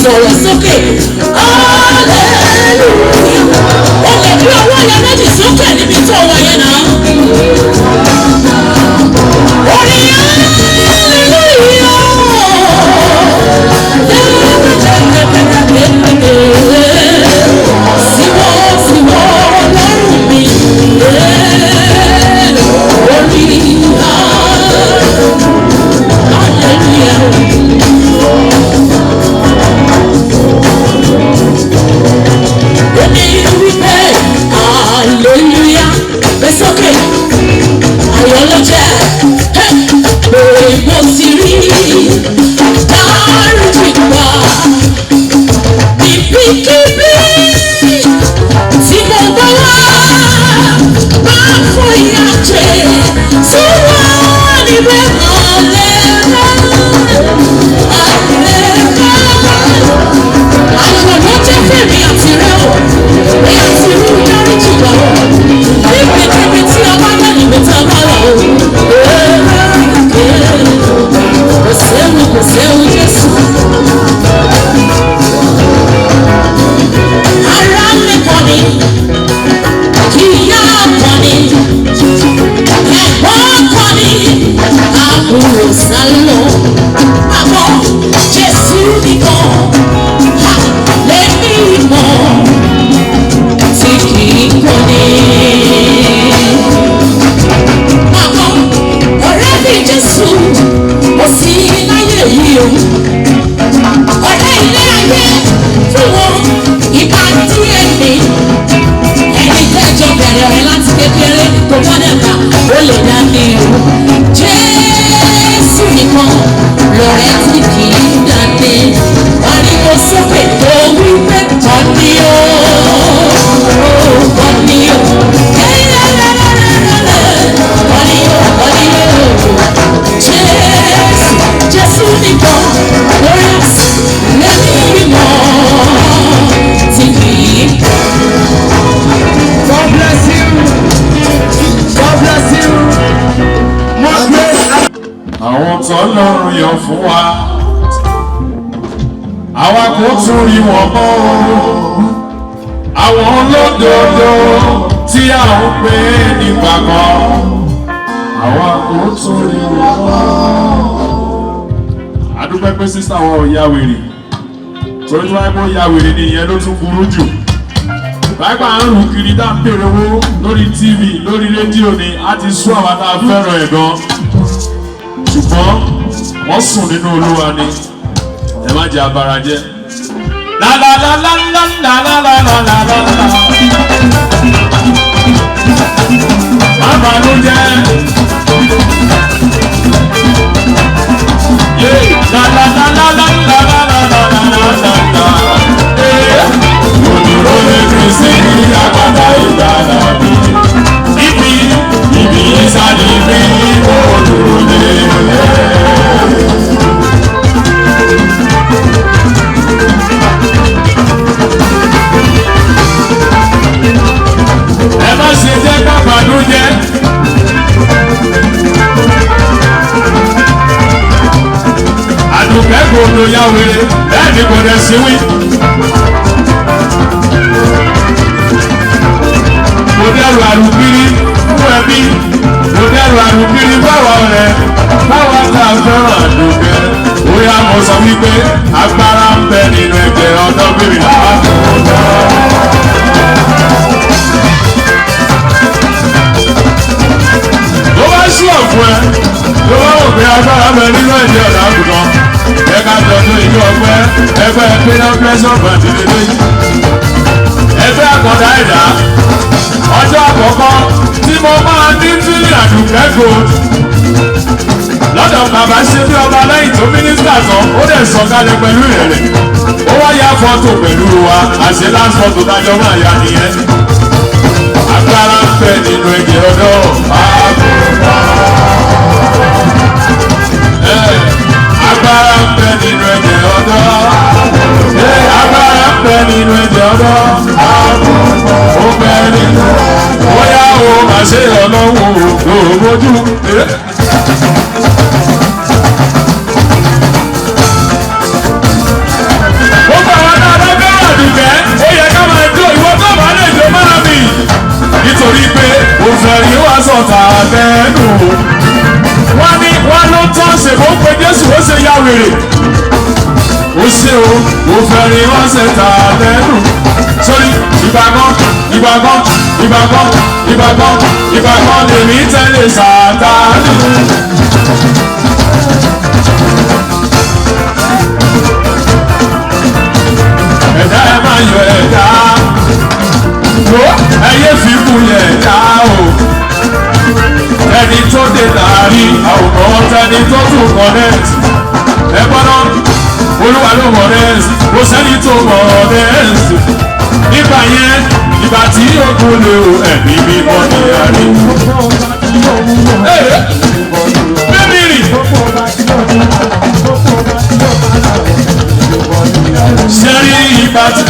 sọ̀rọ̀ sókè hallelujah ó lè gbé ọwọ́ yẹn méjì sókè níbi tó wọ yẹn náà orin síwọ́ ọlọ́run mi hallelujah it's okay ayọ̀ ló jẹ́ pé mo ti rí dáríjì gbà níbikíbi tí mo bá wá máa fún ìyá jẹ tí wọ́n níbẹ̀ ayọ̀ ló jẹ́ fèmí àti rẹ̀ o èyí àti rí dáríjì gbà o níbikíbi tí a bá lọ níbi tí a bá lọ o kò séwu Jésù. Ara mi kọ́ ni kíyà kọ́ ni ẹ̀gbọ́n kọ́ ni àbúrò sálọ àmọ́ Jésù nìkan lèmi mọ̀ tí kìí kọ́ ni. Àmọ́ ọ̀rẹ́ mi Jésù mo sì láyé yìí o ọ̀rẹ́ ilé ayé fún wọn ìgbà díẹ̀ ni ẹni tẹ́jọ bẹ̀rẹ̀ rẹ̀ láti kékeré tó bá dẹ̀ka ó lè dání o Jésù nìkan lọ̀rẹ́ tí kì í dání pariwo sókè tó wí pé tọ́ni o tọ́ni o Jésù nìkan lórí lẹ́ni mọ́ tí kì í. God bless you. God bless you. More grace. àwọn tó lọ́rùn yọ fún wa àwa kò tún rí wọn mọ́ àwọn olódodo tí a ń pè nígbà kan àwa kò tún rí wọn mọ́. adúpẹ́ pé sísá wọn ò ya wèrè torí tí wọ́n kó ya wèrè ni ìyẹn ló tún burú jù báyìí à ń rù kiri tá ń bèrè owó lórí tv lórí rédíò ni a ti sún àwọn tá a fẹ́ràn ẹ̀ gan ṣùgbọ́n wọ́n sùn nínú Olúwa ni ẹ má jẹ́ abara jẹ́. má bàánú jẹ́. olùrọ̀lẹ́ kristi àgbàdo ìgbàlà mi ibi ìsàlẹ̀ mi olùrọ̀lẹ́. ẹ má ṣe jẹ́ ká bànújẹ́. Àdùkẹ́ kò lò ya wèrè bẹ́ẹ̀ ni kò dẹ̀ sí wí. Mo dẹ́rù àrùkiri fún ẹbí, mo dẹ́rù àrùkiri báwa rẹ̀, báwa tá a fẹ́ràn Àdùkẹ́. Bóyá mo sọ wípé agbára ń bẹ nínú ẹ̀jẹ̀ ọ̀dọ́bìnrin náà. Ló bá ṣú ọ̀fun ẹ, ló bá wò pé agbára bẹ nínú ẹ̀jẹ̀ ọ̀dọ́ àgùntàn. Ẹ ká jọdún ìlú ọgbẹ́, ẹgbẹ́ pínlẹ̀ pẹ́sọ̀fù àti lélẹ́yìn. Ẹgbẹ́ àkọ́dá ẹ̀dá. Ọjọ́ àkọ́kọ́ tí mo máa ní tílì Àdùkẹ́ gold. Lọ́dọ̀ bàbá ṣe bí ọba lẹ́yìn tó mínísítà tán, ó dẹ̀ sọ̀kalẹ̀ pẹ̀lú ìrẹ̀lẹ̀. Ó wá ya fọ́tò pẹ̀lú wa, àṣẹ last fọ́tò tájọ́ máa ya nìyẹn. Agbára ń bẹ nínú ẹ̀jẹ̀ ọ̀dọ́ àgùntàn. Agbára ń bẹ nínú ẹ̀jẹ̀ ọ̀dọ́. Agbára ń bẹ nínú ẹ̀jẹ̀ ọ̀dọ́. Ó bẹ nínú. Bóyá o máa ṣe ọlọ́run ògbójú. Gbogbo ta lẹ́nu. Wọ́n ló tán ṣe kó pe Jésù ó ṣe ya wèrè. Ó ṣe o, ó fẹ́ rí wọ́n ṣe ta lẹ́nu. Sórí ìgbàgbọ́ lèmi tẹ́lẹ̀ Sátánì. Ẹ̀dá ẹ máa yọ ẹ̀dá. Ẹyẹ fi kú yẹ ẹ̀dá o. Ẹni tó dé láàrin àwòrán tẹni tó tún connect. Ẹ gbọ́dọ̀ Olúwa ló honest, kò sẹ́ni tó honest. Nígbà yẹn, ìgbà tí ogun lè o, ẹ̀mí mímọ́ ní àrí. Bébí rì. Sẹ́rí ìgbà tí.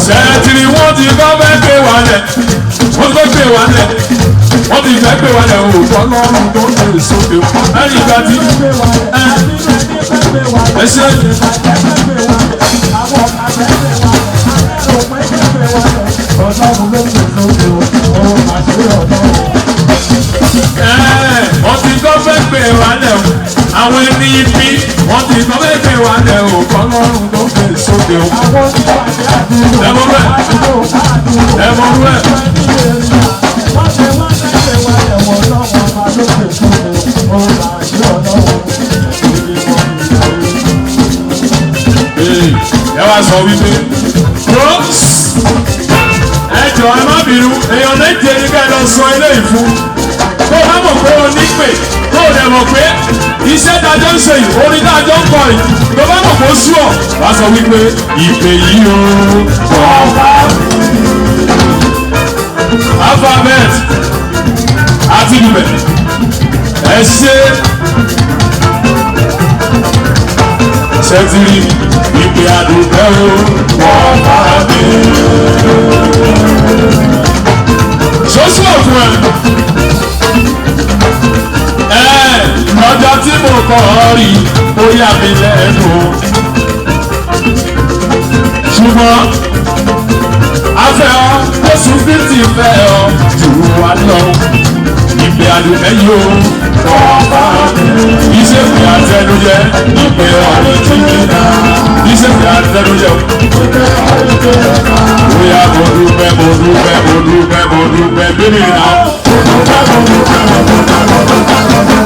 Sẹ́ẹ̀tìrì wọ́n ti kọ́ fẹ́ gbé wa lẹ̀, wọ́n ti gbé wa lẹ̀, wọ́n ti fẹ́ gbé wa lẹ̀ òòtọ́ lọ́rùn tó lè sókè ẹ̀yìn ìgbà tí ẹ ṣe. Wọ́n ti kọ́ fẹ́ gbé wa lẹ̀ o, àwọn ẹni ibi wọ́n ti kọ́ fẹ́ gbé wa lẹ̀ òòtọ́ lọ́rùn tó lè sókè o. Ẹ wá sọ wípé ẹ jọ ẹ má bínú èèyàn méje ní ká ẹ lọ sọ eléyìí fún tó bá mọ̀ pé o ní pè tó o dẹ̀ mọ̀ pé iṣẹ́ dájọ́ ń ṣe yìí orin dájọ́ ń kọ yìí tó bá mọ̀ pé ó sú ọ̀ wá sọ wípé ìpè yìí o ọba alphabet àti ibẹ̀ ẹ ṣe ṣẹ́tìrì ìpè àdùnkẹ́ o ọba mi. ṣoṣù òfin lọ́jọ́ tí mo kọ́ ọ rí ó yà mí lẹ́nu ṣùgbọ́n afẹ́ ọ Jésù Kristi fẹ́ ọ jù wá lọ ìpè àdùnkẹ́ yìí o ìṣèpè àtẹnujẹ ìpè ọ̀rẹ́ tìǹkìnà ìṣèpè àtẹnujẹ bóyá mo dúpẹ́ bíbí náà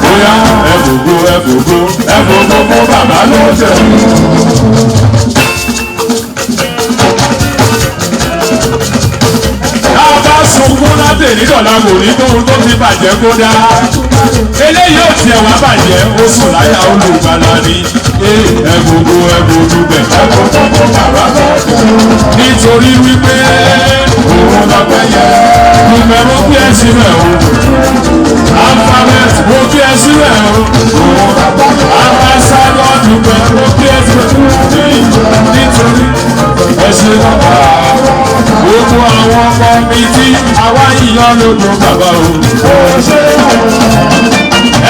bóyá ẹ fògo fún bàbá lóde. Sunkún láti nídọ̀lá kò ní tóun tó ti bàjẹ́ kó dá. Eléyìí ò tiẹ̀ wá bàjẹ́, ó sùn láyà olùgbàlà ni. Ẹ gbogbo dúpẹ́. Nítorí wípé òun lọ́pẹ́ yẹ. Dùpẹ́ mo kí ẹ sílẹ̀ o. Alphabet mo kí ẹ sílẹ̀ o. Ambassador dùpẹ́ mo kí ẹ sílẹ̀. Nítorí ẹ ṣe bàbá. Gbogbo àwọn ọmọ mi tí àwa yíyan lójú bàbá o.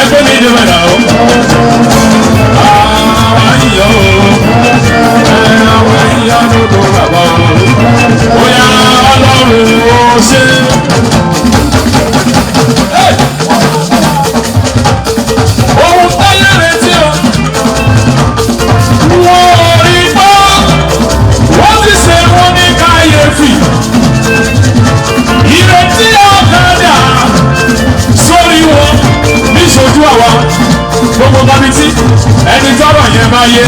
Ẹgbẹ́ mi dé mẹ́ta o. Àwa yíyan o. Àwa yíyan lójú bàbá o. Bóyá Ọlọ́run ó ṣe. Ohun táyà retí o. Wọ́n rí gbọ́. Wọ́n ti ṣe wọ́n ní káyéfì. Ìrètí ọ̀kadà sórí wọn níṣojú àwa gbogbo kọ́mítì ẹni tọ́rọ̀ yẹn máa yẹ.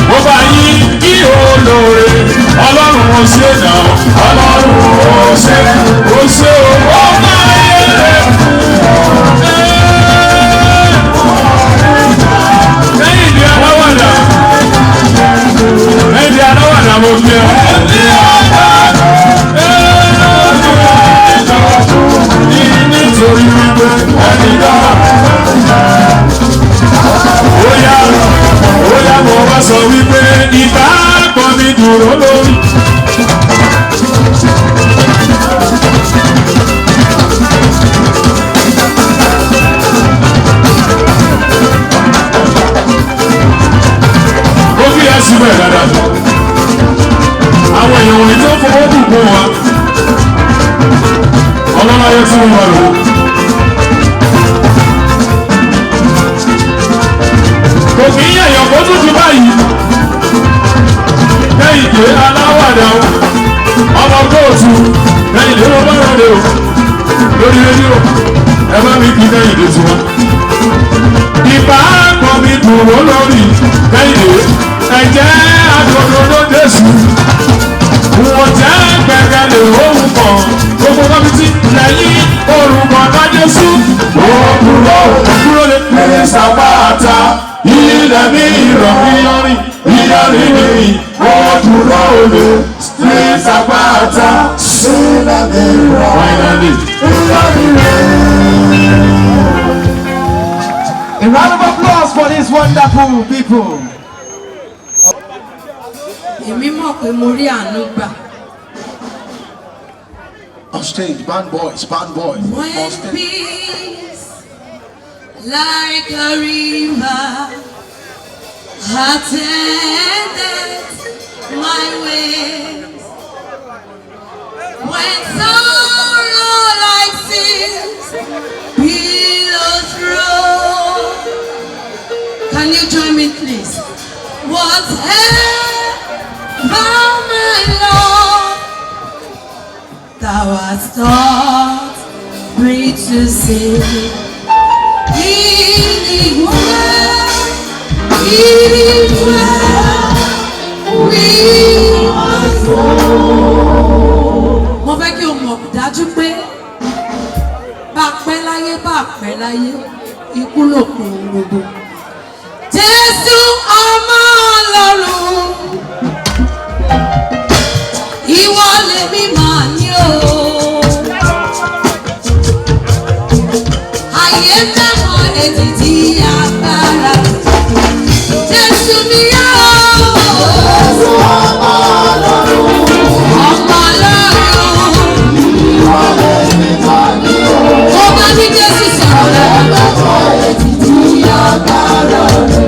Mo bá yín kí olóore Ọlọ́run ó ṣe náà Ọlọ́run ó ṣe owó máa yẹ lẹ́yìn ní aláwàdà mo fi ẹ. Nítorí wípé ẹni náà ó yá mo wá sọ wípé ìbáàgbọ́ mi dúró lórí. tún wà lò. Kò kì í yẹ̀yàn kó tún ti báyìí. Kẹ́hìndé aláwàdà o, ọmọ kóòtù, Kẹ́hìndé ló bá rọ̀lẹ́ o, lórí rédíò, ẹ bá mi kí Kẹ́hìndé tiwọn. Ìbá kan mi dùn ó lórí Kẹ́hìndé, ẹ̀jẹ̀ àdòdòdó Jésù. Wọ́n jẹ́ gbẹ̀gẹ̀lẹ̀ ohun kan, gbogbo kọ́mítì lẹ́yìn orúkọ bá Jésù. Òkúrò lè pè sàpáàtà, ilẹ̀ mi ìrọ̀ ìyọrin, ìyọrin mi, òkúrò lè pè sàpáàtà, ilẹ̀ mi ìrọ̀ ìyọrin mi. A round of applause for these wonderful people. Èmi mọ̀ pé mo rí àánú gbà. On stage, band boys, band boys. When peace like a river attended my ways, when sorrow like seas billows roll. Can you join me, please? Whatever my Lord, thou hast taught me to sing. It is well with my soul. Mo fẹ́ kí o mọ̀ dájú pé bá a pẹ́ láyé ikú ló kún gbogbo. Jésù ọmọ Ọlọ́run, ìwọ lèmi máa ní o. Ayé mẹ́mọ́ ètìtì agbára. Jésù mi yá o. Jésù ọmọ Ọlọ́run, ọmọ Ọlọ́run, ìwọ lèmi máa ní o. Ó bá ní Jésù sọ̀rọ̀. Ayé mẹ́mọ́ ètìtì agbára rẹ̀.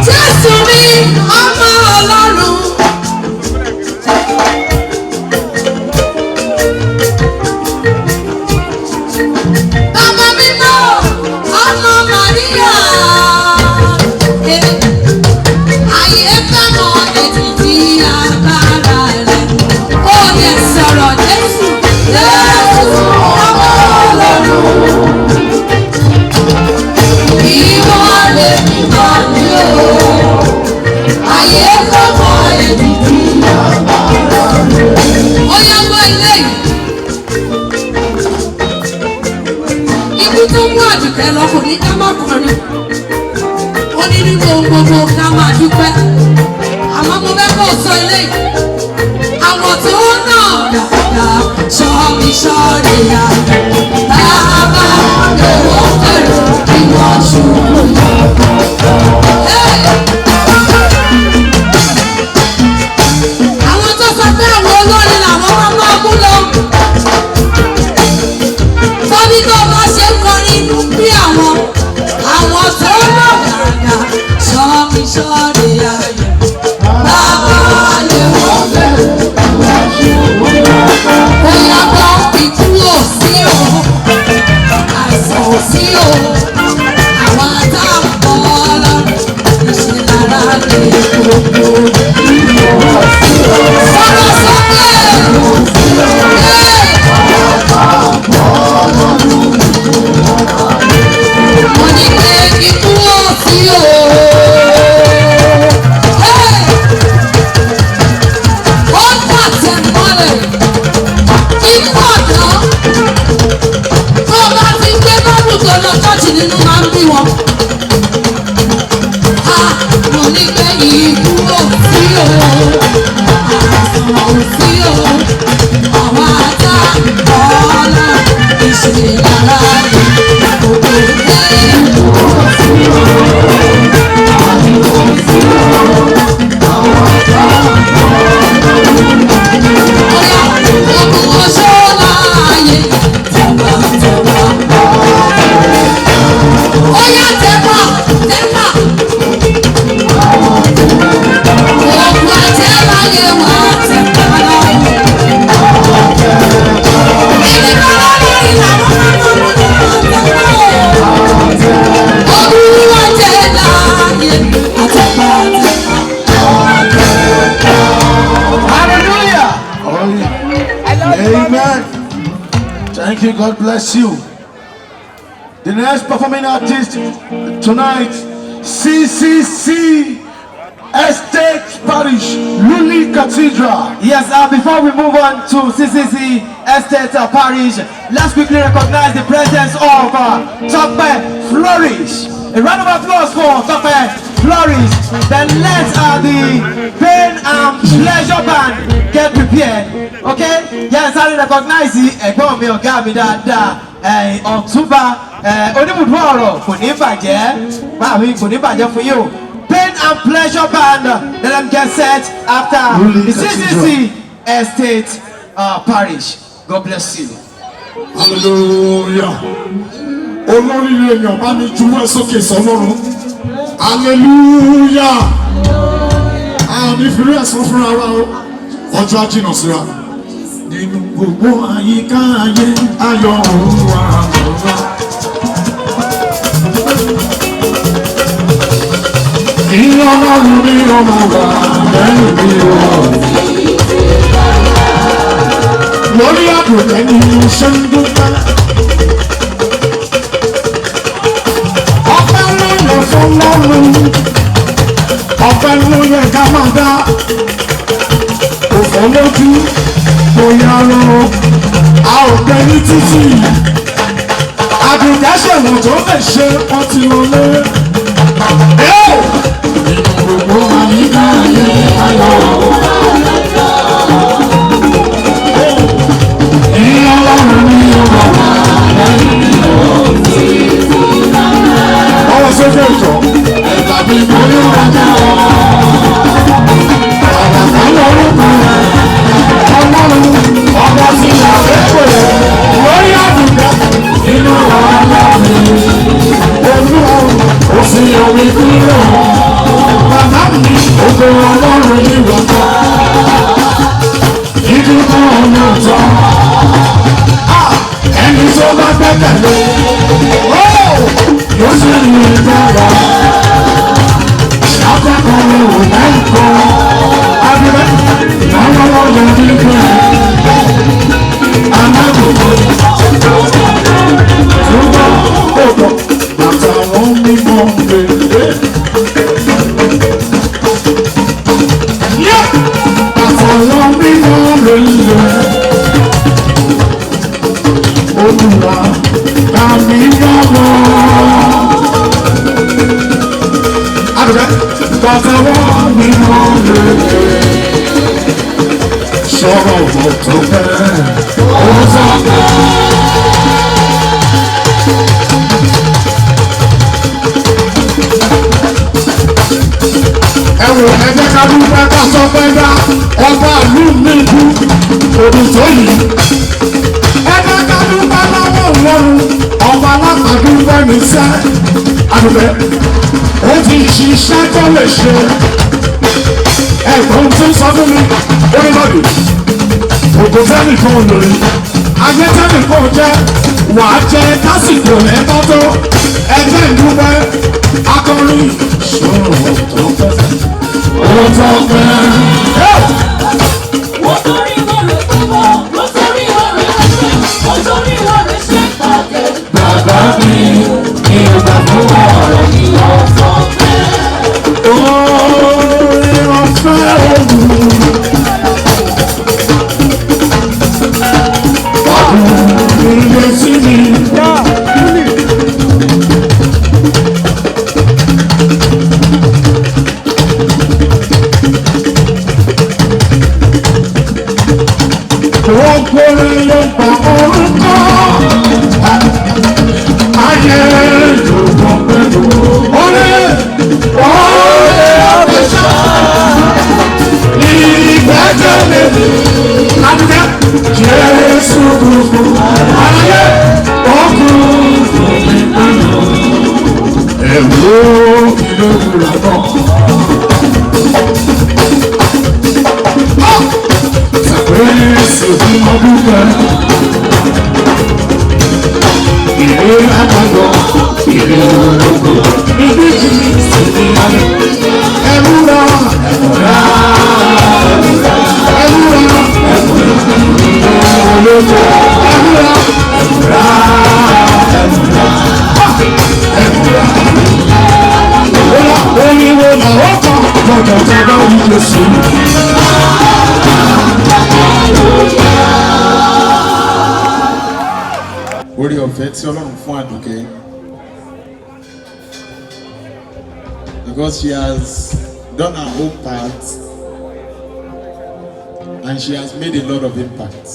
Jésù mi ọmọ Ọlọ́run. Ọmọ mímọ́ ọmọ Màríà. Ayé fẹ́mọ̀ ètìtì agbára rẹ̀. Ó lè sọ̀rọ̀ Jésù. Jésù ọmọ Ọlọ́run. Ìwọ lè mi mọ̀ ní o. Ayé fẹ́mọ̀ ètìtì agbára rẹ̀. Ó yá gbọ́ ilé yìí. Ikú tó mú Àdùkẹ́ lọ kò ní ká má kọrin. Ó ní nínú ohun gbogbo ká máa dúpẹ́. Àmọ́ mo fẹ́ kó o sọ ilé yìí. Àwọn tó náà dàgbà sọ mi sọ́ọ̀rì ya. Bàbá lówó kẹrù kí wọ́n ṣubú lọ. Àwọn tó sọ pé àwọn olórin làwọn máa mú lọ. Tọ́bí tó bá ṣe ń kọrin inú bí àwọn tó náà dàgbà sọ mi sọ́ọ̀rì ya. Bàbá lówó kẹrù kí wọ́n ṣubú lọ. Ó yá bọ́ ikú ò sí o, àìsàn ò sí o, àwọn àtàwọn ọlọ́run ìṣe lára lè gbogbo ìwọ sí o. Sọ̀rọ̀ sókè! Mo ní pé ikú ò sí o. Thank you. God bless you. The next performing artist tonight, CCC Estate Parish, Luli Cathedral. Yes, before we move on to CCC Estate Parish, let's quickly recognize the presence of Tope Flourish. A round of applause for Tope Flourish. Then let the Pain and Pleasure Band get prepared. Okay? Yes, I recognize the Ẹ̀gbọ́n mi ọ̀gá mi dáadáa. Ọ̀túnba oníbùdó ọ̀rọ̀ kò ní bàjẹ́. Báwo kò ní bàjẹ́ fún yín o. Pain and Pleasure Band. Let them get set after the CCC Estate Parish. God bless you. Hallelujah. Olórí èèyàn bá mi juwọ́ sókè sọ́lọ́run. Hallelujah. Àwọn ìfìrí ẹ̀sán fúnra wa o. Ọjọ́ ajínà síra. Nínú gbogbo àyíká ayé ayọ̀ òun wà lọ́wọ́. Ìyá ọlọ́run ní ọmọ wa lẹ́yìn mi o. Lórí àdùnkẹ́ ni mo ṣe ń dúpẹ́. Ọpẹ́ ló yẹ fún lọ́run. Ọpẹ́ ló yẹ ká máa dá. Kò fọ́ lójú, kò yá lọ. A ò gbẹ ní títì. Àdùnkẹ́ ṣèwọ̀n tó lè ṣe wọ́n ti wọlé. Gbogbo àyíká ayé ayọ̀ ìyá ọlọ́run ní ọmọ wa lẹ́yìn ọwọ́ sókè ìjọ ẹ̀ka bí borí ọjà ọ̀gá kan lórúkọ ọlọ́run ọba sí àgbẹ̀pẹ̀ lórí àdúgbò nínú ọlọ́run olúwa ó sì omi kúrò. Bàbá mi, ògo ọlọ́run ní wọ́pọ̀. Ìdúró ọ̀nà ọ̀tọ̀. Ẹni tó bá gbẹ́kẹ̀lé. Yóò sì ní ìdára. Akẹ́kọ̀ọ́ mi ò lẹ́kọ̀ọ́. Abẹ́rẹ́ àwọn ọlọ́run ní ìgbẹ́. Amágbègbè. Túbọ̀ ògbọ̀. Àtàwọn mímọ́ rèé. Àtàwọn mímọ́ rèé. Olúwa kàmí lọ́wọ́. Àdùkẹ́ àtàwọn mímọ́ rèé. Sọ̀rọ̀ ọ̀tọ̀ bẹ́ẹ̀. Ó sọ bẹ́ẹ̀. Ẹ̀wọ̀n ẹ̀jẹ̀ ká dúpẹ́ ká sọ pé dá ọba ìlú mi kú òdì tó yìí. Ẹ̀jẹ̀ ká dúpẹ́ lọ́wọ́ Ọlọ́run ọba alápàdúpẹ́ mi sẹ́. Àdùbẹ́ ó ti ṣiṣẹ́ tó lè ṣe. Ẹ̀gbọ́n tó sọ fún mi orílẹ̀-èdè òkú sẹ́nìkan lórí. Ayé sẹ́nìkan jẹ́ wàá jẹ lásìkò ẹ̀tọ́ tó ẹgbẹ́ ìdúpẹ́ akọrin ṣòro tó fẹ́. Wọ́n torí ọ̀rẹ́ púpọ̀, wọ́n torí ọ̀rẹ́ ẹ̀ṣẹ̀, wọ́n torí ọ̀rẹ́ ṣe pàdé. Bàbá mi ní ìgbà fún ọ̀rọ̀ ní ọ̀sán fẹ́. Orí ọ̀fẹ́ ògùn. Ọdún ilé sí mi. Okòrè ló pa orúkọ ayé lòpọ̀ pẹ̀lú ọ̀rẹ́ ọ̀fẹ́sà ìgbẹ́jọ́lẹ̀ adúgbẹ́ Jésù gbogbo ayé ọkùnrin pẹ̀lú ẹ̀wọ́ ìlú ìrọ̀lọ́. Esse mabuca Ele apagou Ele louco Ele disse É mura É mura É mura É mura É mura Jésù. Orí ọ̀fẹ́ tí Ọlọ́run fún Àdùkẹ́. Because she has done her own part and she has made a lot of impact.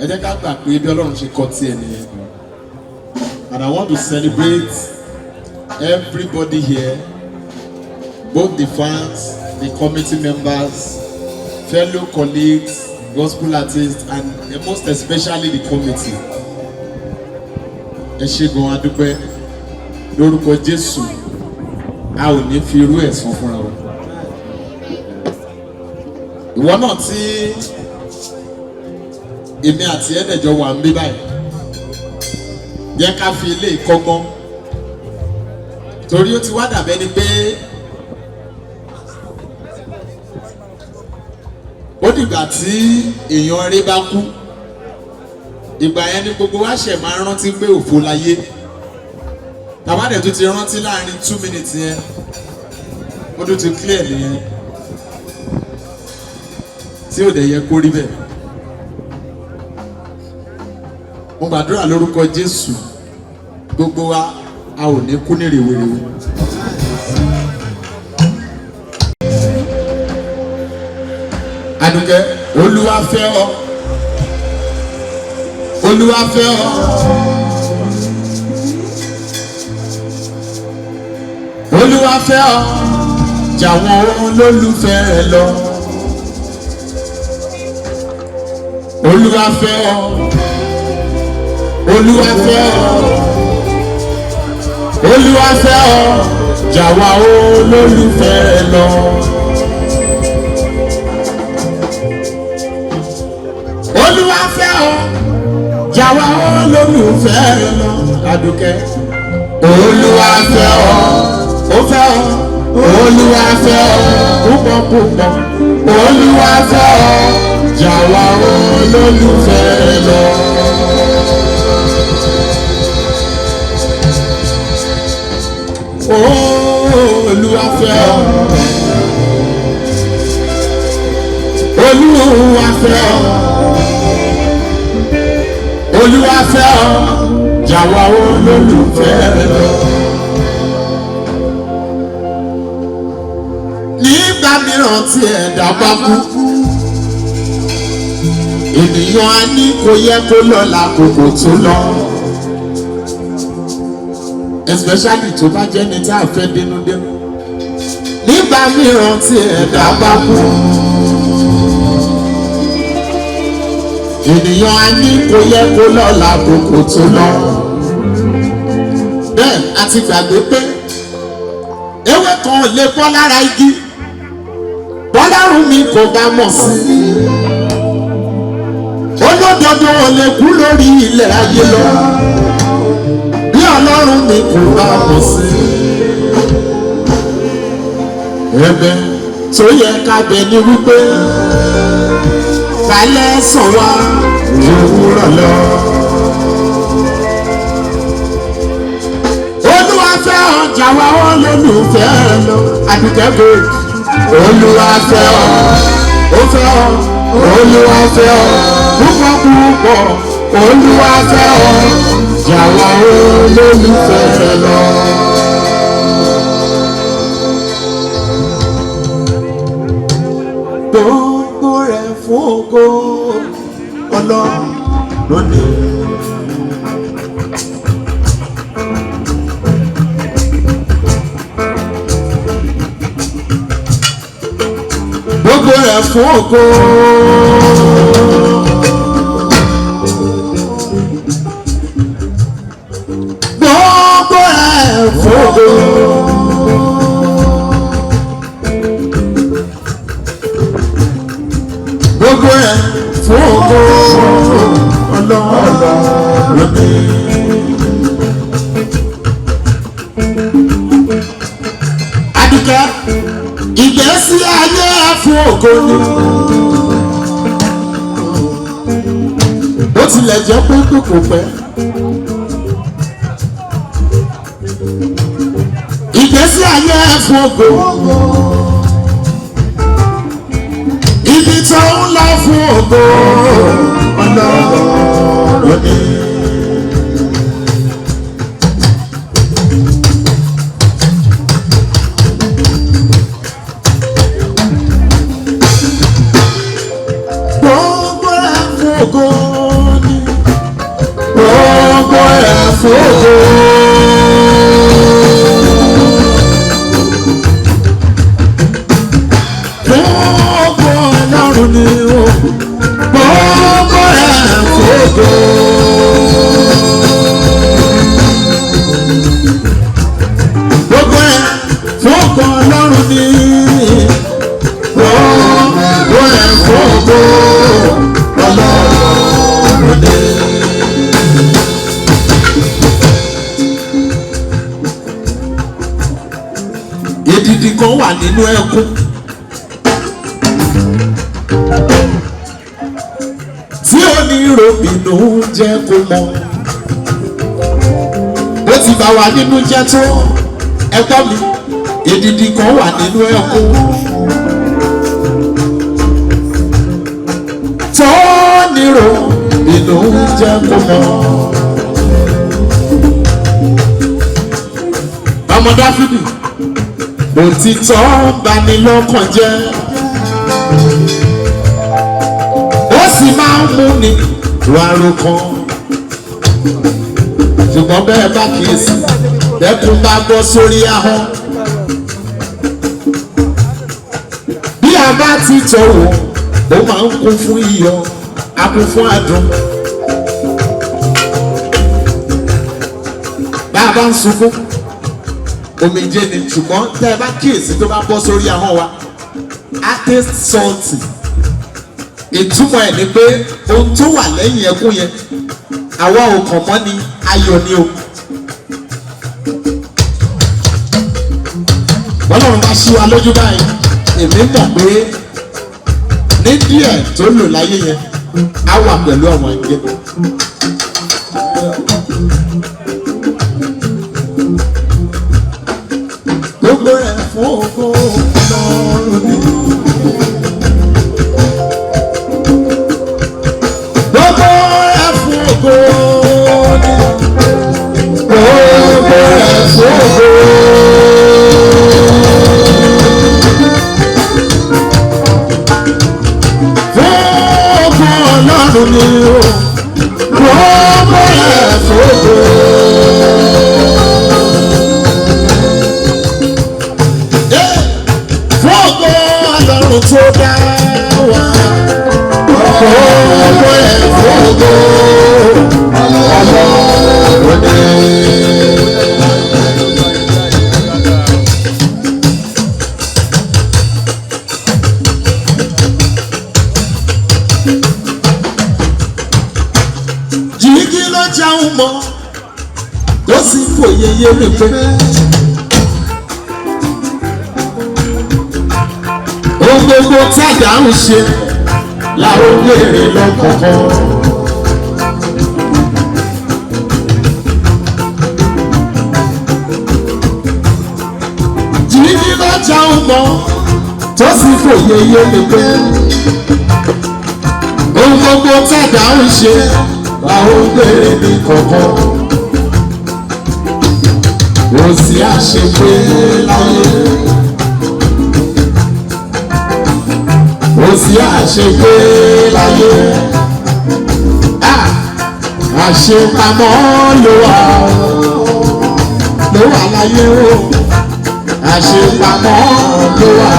Ẹ jẹ́ ká gbà pé bí Ọlọ́run ṣe kọ́ tí ẹ nìyẹn. And I want to celebrate everybody here, both the fans, the committee members, fellow colleagues, gospel artists, and most especially the committee. Ẹ ṣé gan adúpẹ́ lórúkọ Jésù, a ò ní fi irú ẹ̀san fúnra wa. Ìwọ náà tí èmi àti ẹ̀dẹ̀jọ wà ń bí báyìí, jẹ́ ká fi ilé ìkọ́gbọ́n torí ó ti wá dàbẹ́ ni pé ó dìgbà tí èèyàn rí bá kú, ìgbà yẹn ni gbogbo wa ṣẹ̀ máa rántí pé òfò láyé. Tàbádẹ̀ tó ti rántí láàrin 2 minutes yẹn, ó tún ti clear nìyẹn tí ò dẹ̀ yẹ kó rí bẹ́ẹ̀. Mo gbàdúrà lórúkọ Jésù, gbogbo wa a ò ní kú ní rèwerèwe. Àdùkẹ́, Olúwa fẹ́ ọ, Olúwa fẹ́ ọ, Olúwa fẹ́ ọ, jàwọn olólùfẹ́ rẹ lọ. Olúwa fẹ́ ọ, Olúwa fẹ́ ọ, Olúwa fẹ́ ọ, jàwọn olólùfẹ́ rẹ lọ. Olúwa fẹ́ ọ, jàwọn olólùfẹ́ rẹ lọ. Àdùkẹ́, Olúwa fẹ́ ọ, ó fẹ́ ọ, Olúwa fẹ́ ọ púpọ̀ púpọ̀, Olúwa fẹ́ ọ, jàwọn olólùfẹ́ rẹ lọ. Olúwa fẹ́ ọ, Olúwa fẹ́ ọ, Olúwa fẹ́ ọ, jàwọn olólùfẹ́ rẹ lọ. Nígbà mìíràn tí ẹ̀dá bá kú, ènìyàn á ní kò yẹ kó lọ lákòókò tó lọ. Especially tó bá jẹ́ ní tá a fẹ́ dénúdénú. Nígbà mìíràn tí ẹ̀dá bá kú, ènìyàn á ní kò yẹ kó lọ lákòókò tó lọ. Bẹ́ẹ̀ a ti gbàgbé pé ewé kan ò lè bọ́ lára igi, bọ́lárùn mi kò bá mọ̀ sí i. Olódodo ò lè kú lórí ilẹ̀ ayé lọ, bí Ọlọ́run mi kò bá mọ̀ sí i. Ẹ̀bẹ̀ tó yẹ ká bẹ̀ ni wípé kálẹ̀ sàn wá òwúrọ̀ lọ. Olúwa fẹ́ ọ, jàwọn olólùfẹ́ lọ. Àdùkẹ́ gold. Olúwa fẹ́ ọ, ó fẹ́ ọ, Olúwa fẹ́ ọ púpọ̀ púpọ̀, Olúwa fẹ́ ọ, jàwọn olólùfẹ́ lọ. Gbogbo rẹ̀ fún ògo Ọlọ́run lónìí. Gbogbo rẹ̀ fún ògo. Gbogbo rẹ̀ fún ògo. Gbogbo rẹ̀ fún ògo Ọlọ́run lónìí. Àdùkẹ́, ìgbésí ayé fún ògo ni. Bó tilẹ̀ jẹ́ pé kò pẹ́. ìgbésí ayé fún ògo ibi tó ń lọ fún ògo Ọlọ́run ni. Gbogbo ẹ̀ fún ògo ni gbogbo ẹ̀ fún ògo. Ni o gbogbo ẹ̀ fògo. Gbogbo ẹ̀ fògo Ọlọ́run ni gbogbo ẹ̀ fògo Ọlọ́run ni. Èdìdì kan wà nínú ẹkún. Tí oníròbìnú jẹ́ kó mọ̀ bó ti bá wa nínú jẹ́ tó ẹgbọ́n mi èdìdì kan wà nínú ẹkún tó oníròbìnú jẹ́ kó mọ̀. Ọmọ Dáfídì òtítọ́ bani lọ́kàn jẹ́. Sì máa ń mú ni rárò kan ṣùgbọ́n bẹ́ẹ̀ bá kíyèsí bẹ́ẹ̀kún bá gbọ́ sórí ahọ́n bí a bá ti tọ̀wọ̀ ó máa ń kún fún iyọ̀ a kún fún adùn bá a bá ń sunkún omijé ni ṣùgbọ́n tẹ́ ẹ bá kíyèsí tó bá bọ́ sórí ahọ́n wa a taste salty. Ìtumọ̀ ẹ̀ ni pé ohun tó wà lẹ́yìn ẹkún yẹn àwa ò kàn mọ́ ni ayọ̀ ni o. Bọ́lọ́run bá ṣí wa lójú báyìí èmi mọ̀ pé ní díẹ̀ tó lò láyé yẹn á wà pẹ̀lú ọmọ ẹgbẹ́. Gbogbo ẹ̀ fún ògo Ọlọ́run ni. Yé mi pé ohun gbogbo tí àgbà ń ṣe làwọn wèrè lọ́kọ̀ọ̀kan. Jìnnì lọ́jà ń mọ tó sì fòye yé mi pé ohun gbogbo tí àgbà ń ṣe làwọn wèrè ní kọ̀ọ̀kan. Kò sí àṣepé láyé. Kò sí àṣepé láyé. Àṣepamọ́ ló wà láyé o. Àṣepamọ́ ló wà.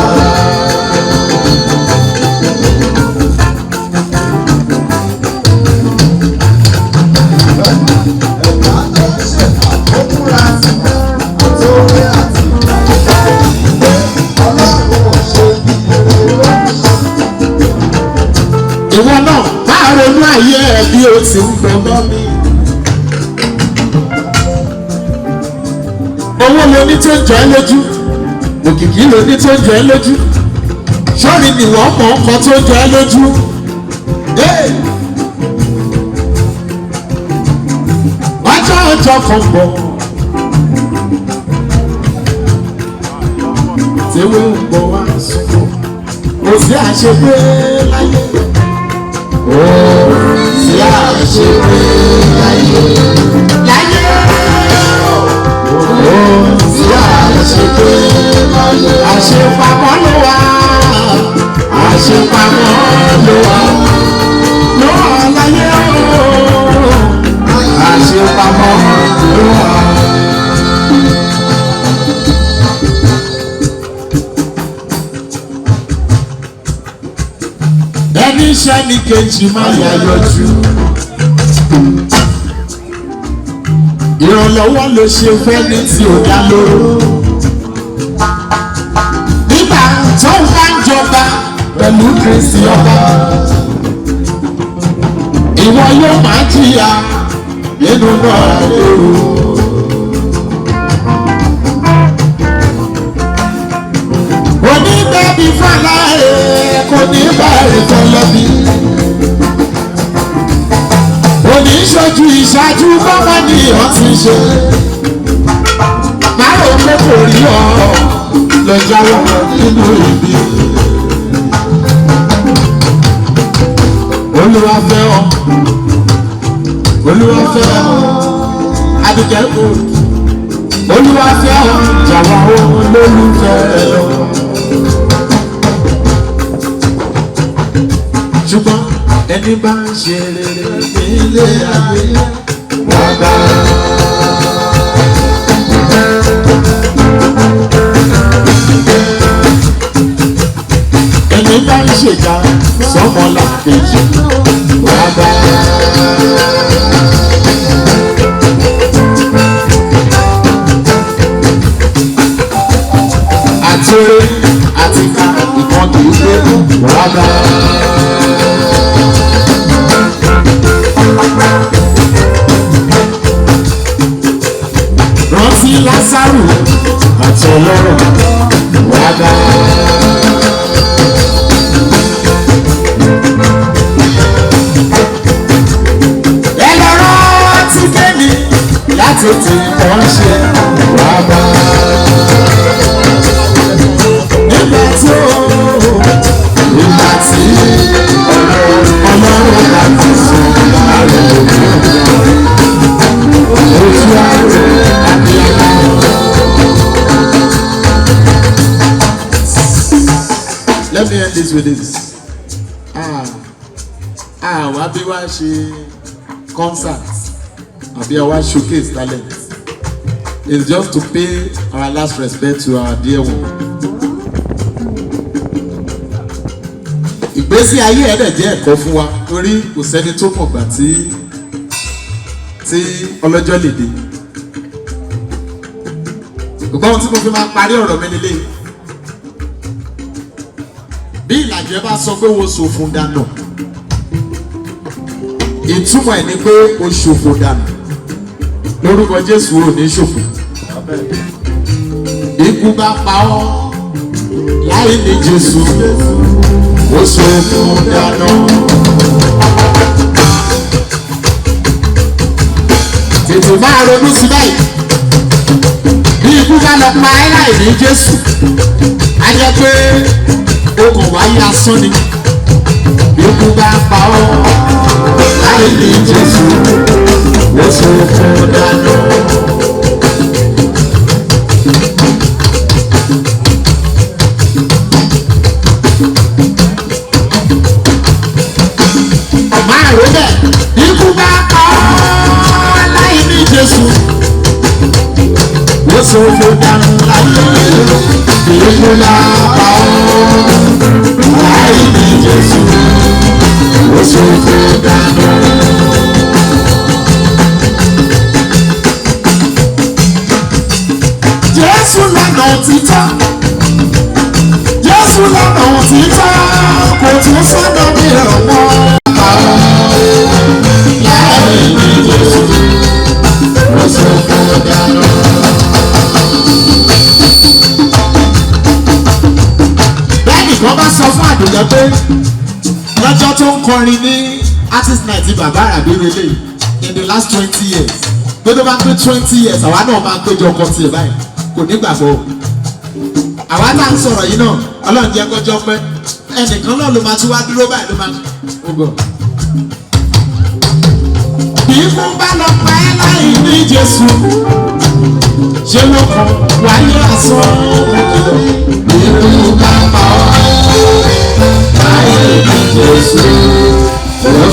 Ìwọ náà máa ronú ayé ẹ bí o ti ń gbọ́gbọ́ mi. Owó lo ní tó ń jọ ẹ́ lójú, òkìkí lo ní tó ń jọ ẹ́ lójú, sọ́ọ̀rì ni wọ́n mọ̀ ọkọ̀ tó ń jọ ẹ́ lójú. Ọjọ́ kan bọ̀, tẹ́wé ń bọ̀ wá sọ́kò kò sí àṣepé láyé ó sí àṣepé láyé láyé ó sí àṣepé láyé àṣepamọ́ ló wà àṣepamọ́ ló wà ló wà láyé ó àṣepamọ́ ló wà. ẹni iṣẹ́ ní kejì máa yà yọjú ìrànlọ́wọ́ ló ṣe fẹ́ ní tí ò dá lóró nígbà tó ń bá ń jọba pẹ̀lú Kristi ọba ìwọ yóò máa jìyà nínú náà lérò. onígbàbí fàlàyé kò ní bẹ̀rẹ̀ tọ́lọ́bí oníṣojú ìṣáájú bọ́mọ́ ni ọ̀ ti ṣe máa rò pé kò rí ọ lọ́jàwọ́ nínú ibi Olúwa fẹ́ ọ Olúwa fẹ́ ọ Adùkẹ́ kò Olúwa fẹ́ ọ jàwọ́ olólùfẹ́ lọ. ṣùgbọ́n ẹni bá ń ṣe rere nílé ayé bàbá. ẹni bá ń ṣèjà sọ́mọlá kejì bàbá. àti orí àti ká ìkan kì í gbé bàbá. rántí Lásárù àti ọlọ́rọ̀ wàdà. ẹ lọ rántí kémi láti tì wọ́n ṣe wàdà. nígbà tí ọlọ́run láti sùn àrùn ojú àrùn. Let me end this with this. Wá bí wá ṣe concert àbí wá showcase talent. It's just to pay our last respect to our dear one. Ìgbésí ayé ẹ̀dẹ̀ jẹ́ ẹ̀kọ́ fún wa torí kò sẹ́ni tó mọ̀ gbà tí ọlọ́jọ́ lè dé. Ṣùgbọ́n ohun tí mo fi máa parí ọ̀rọ̀ mi nílé bí ìlàjẹ bá sọ pé wo ṣòfò dànù ìtumọ̀ ẹ̀ ni pé o ṣòfò dànù lórúkọ Jésù ò ní ṣòfò ikú bá pa ọ́ láì ní Jésù o ṣòfò dànù. tètè máa ronú sí báyìí bí ikú bá lọ pa ẹ́ láì ní Jésù á jẹ́ pé ó kàn wáyé asán ni ikú bá pa ọ́ láì ní Jésù ó ṣòfò dànù. máa rò bẹ́ẹ̀ ikú bá pa ọ́ láì ní Jésù ó ṣòfò dànù láyé ikú bá pa ọ́ láì ní Jésù ó ṣòfò dànù. Jésù lọ́nà òtítọ́ Jésù lọ́nà òtítọ́ kò tún sọ́nà mìíràn mọ́ láì ní Jésù ó ṣòfò dànù. Wọ́n bá sọ fún Àdùkẹ́ pé lọ́jọ́ tó ń kọrin ní artist night bàbá àràbíwélé in the last 20 years pé tó bá pé 20 years àwa náà máa péjọ ọkọ tiẹ̀ báyìí kò ní gbàgbọ́ àwa tá à ń sọ̀rọ̀ yìí náà ọlọ́run jẹ́ kọjọ́ pẹ́ ẹnìkan náà ló máa tún wá dúró báyìí ló máa gbọ́. bí fún bá lọ pẹ́ láì ní Jésù ṣé ló kàn wáyé àsán bí fún bá pa ọ́ láì ní Jésù ló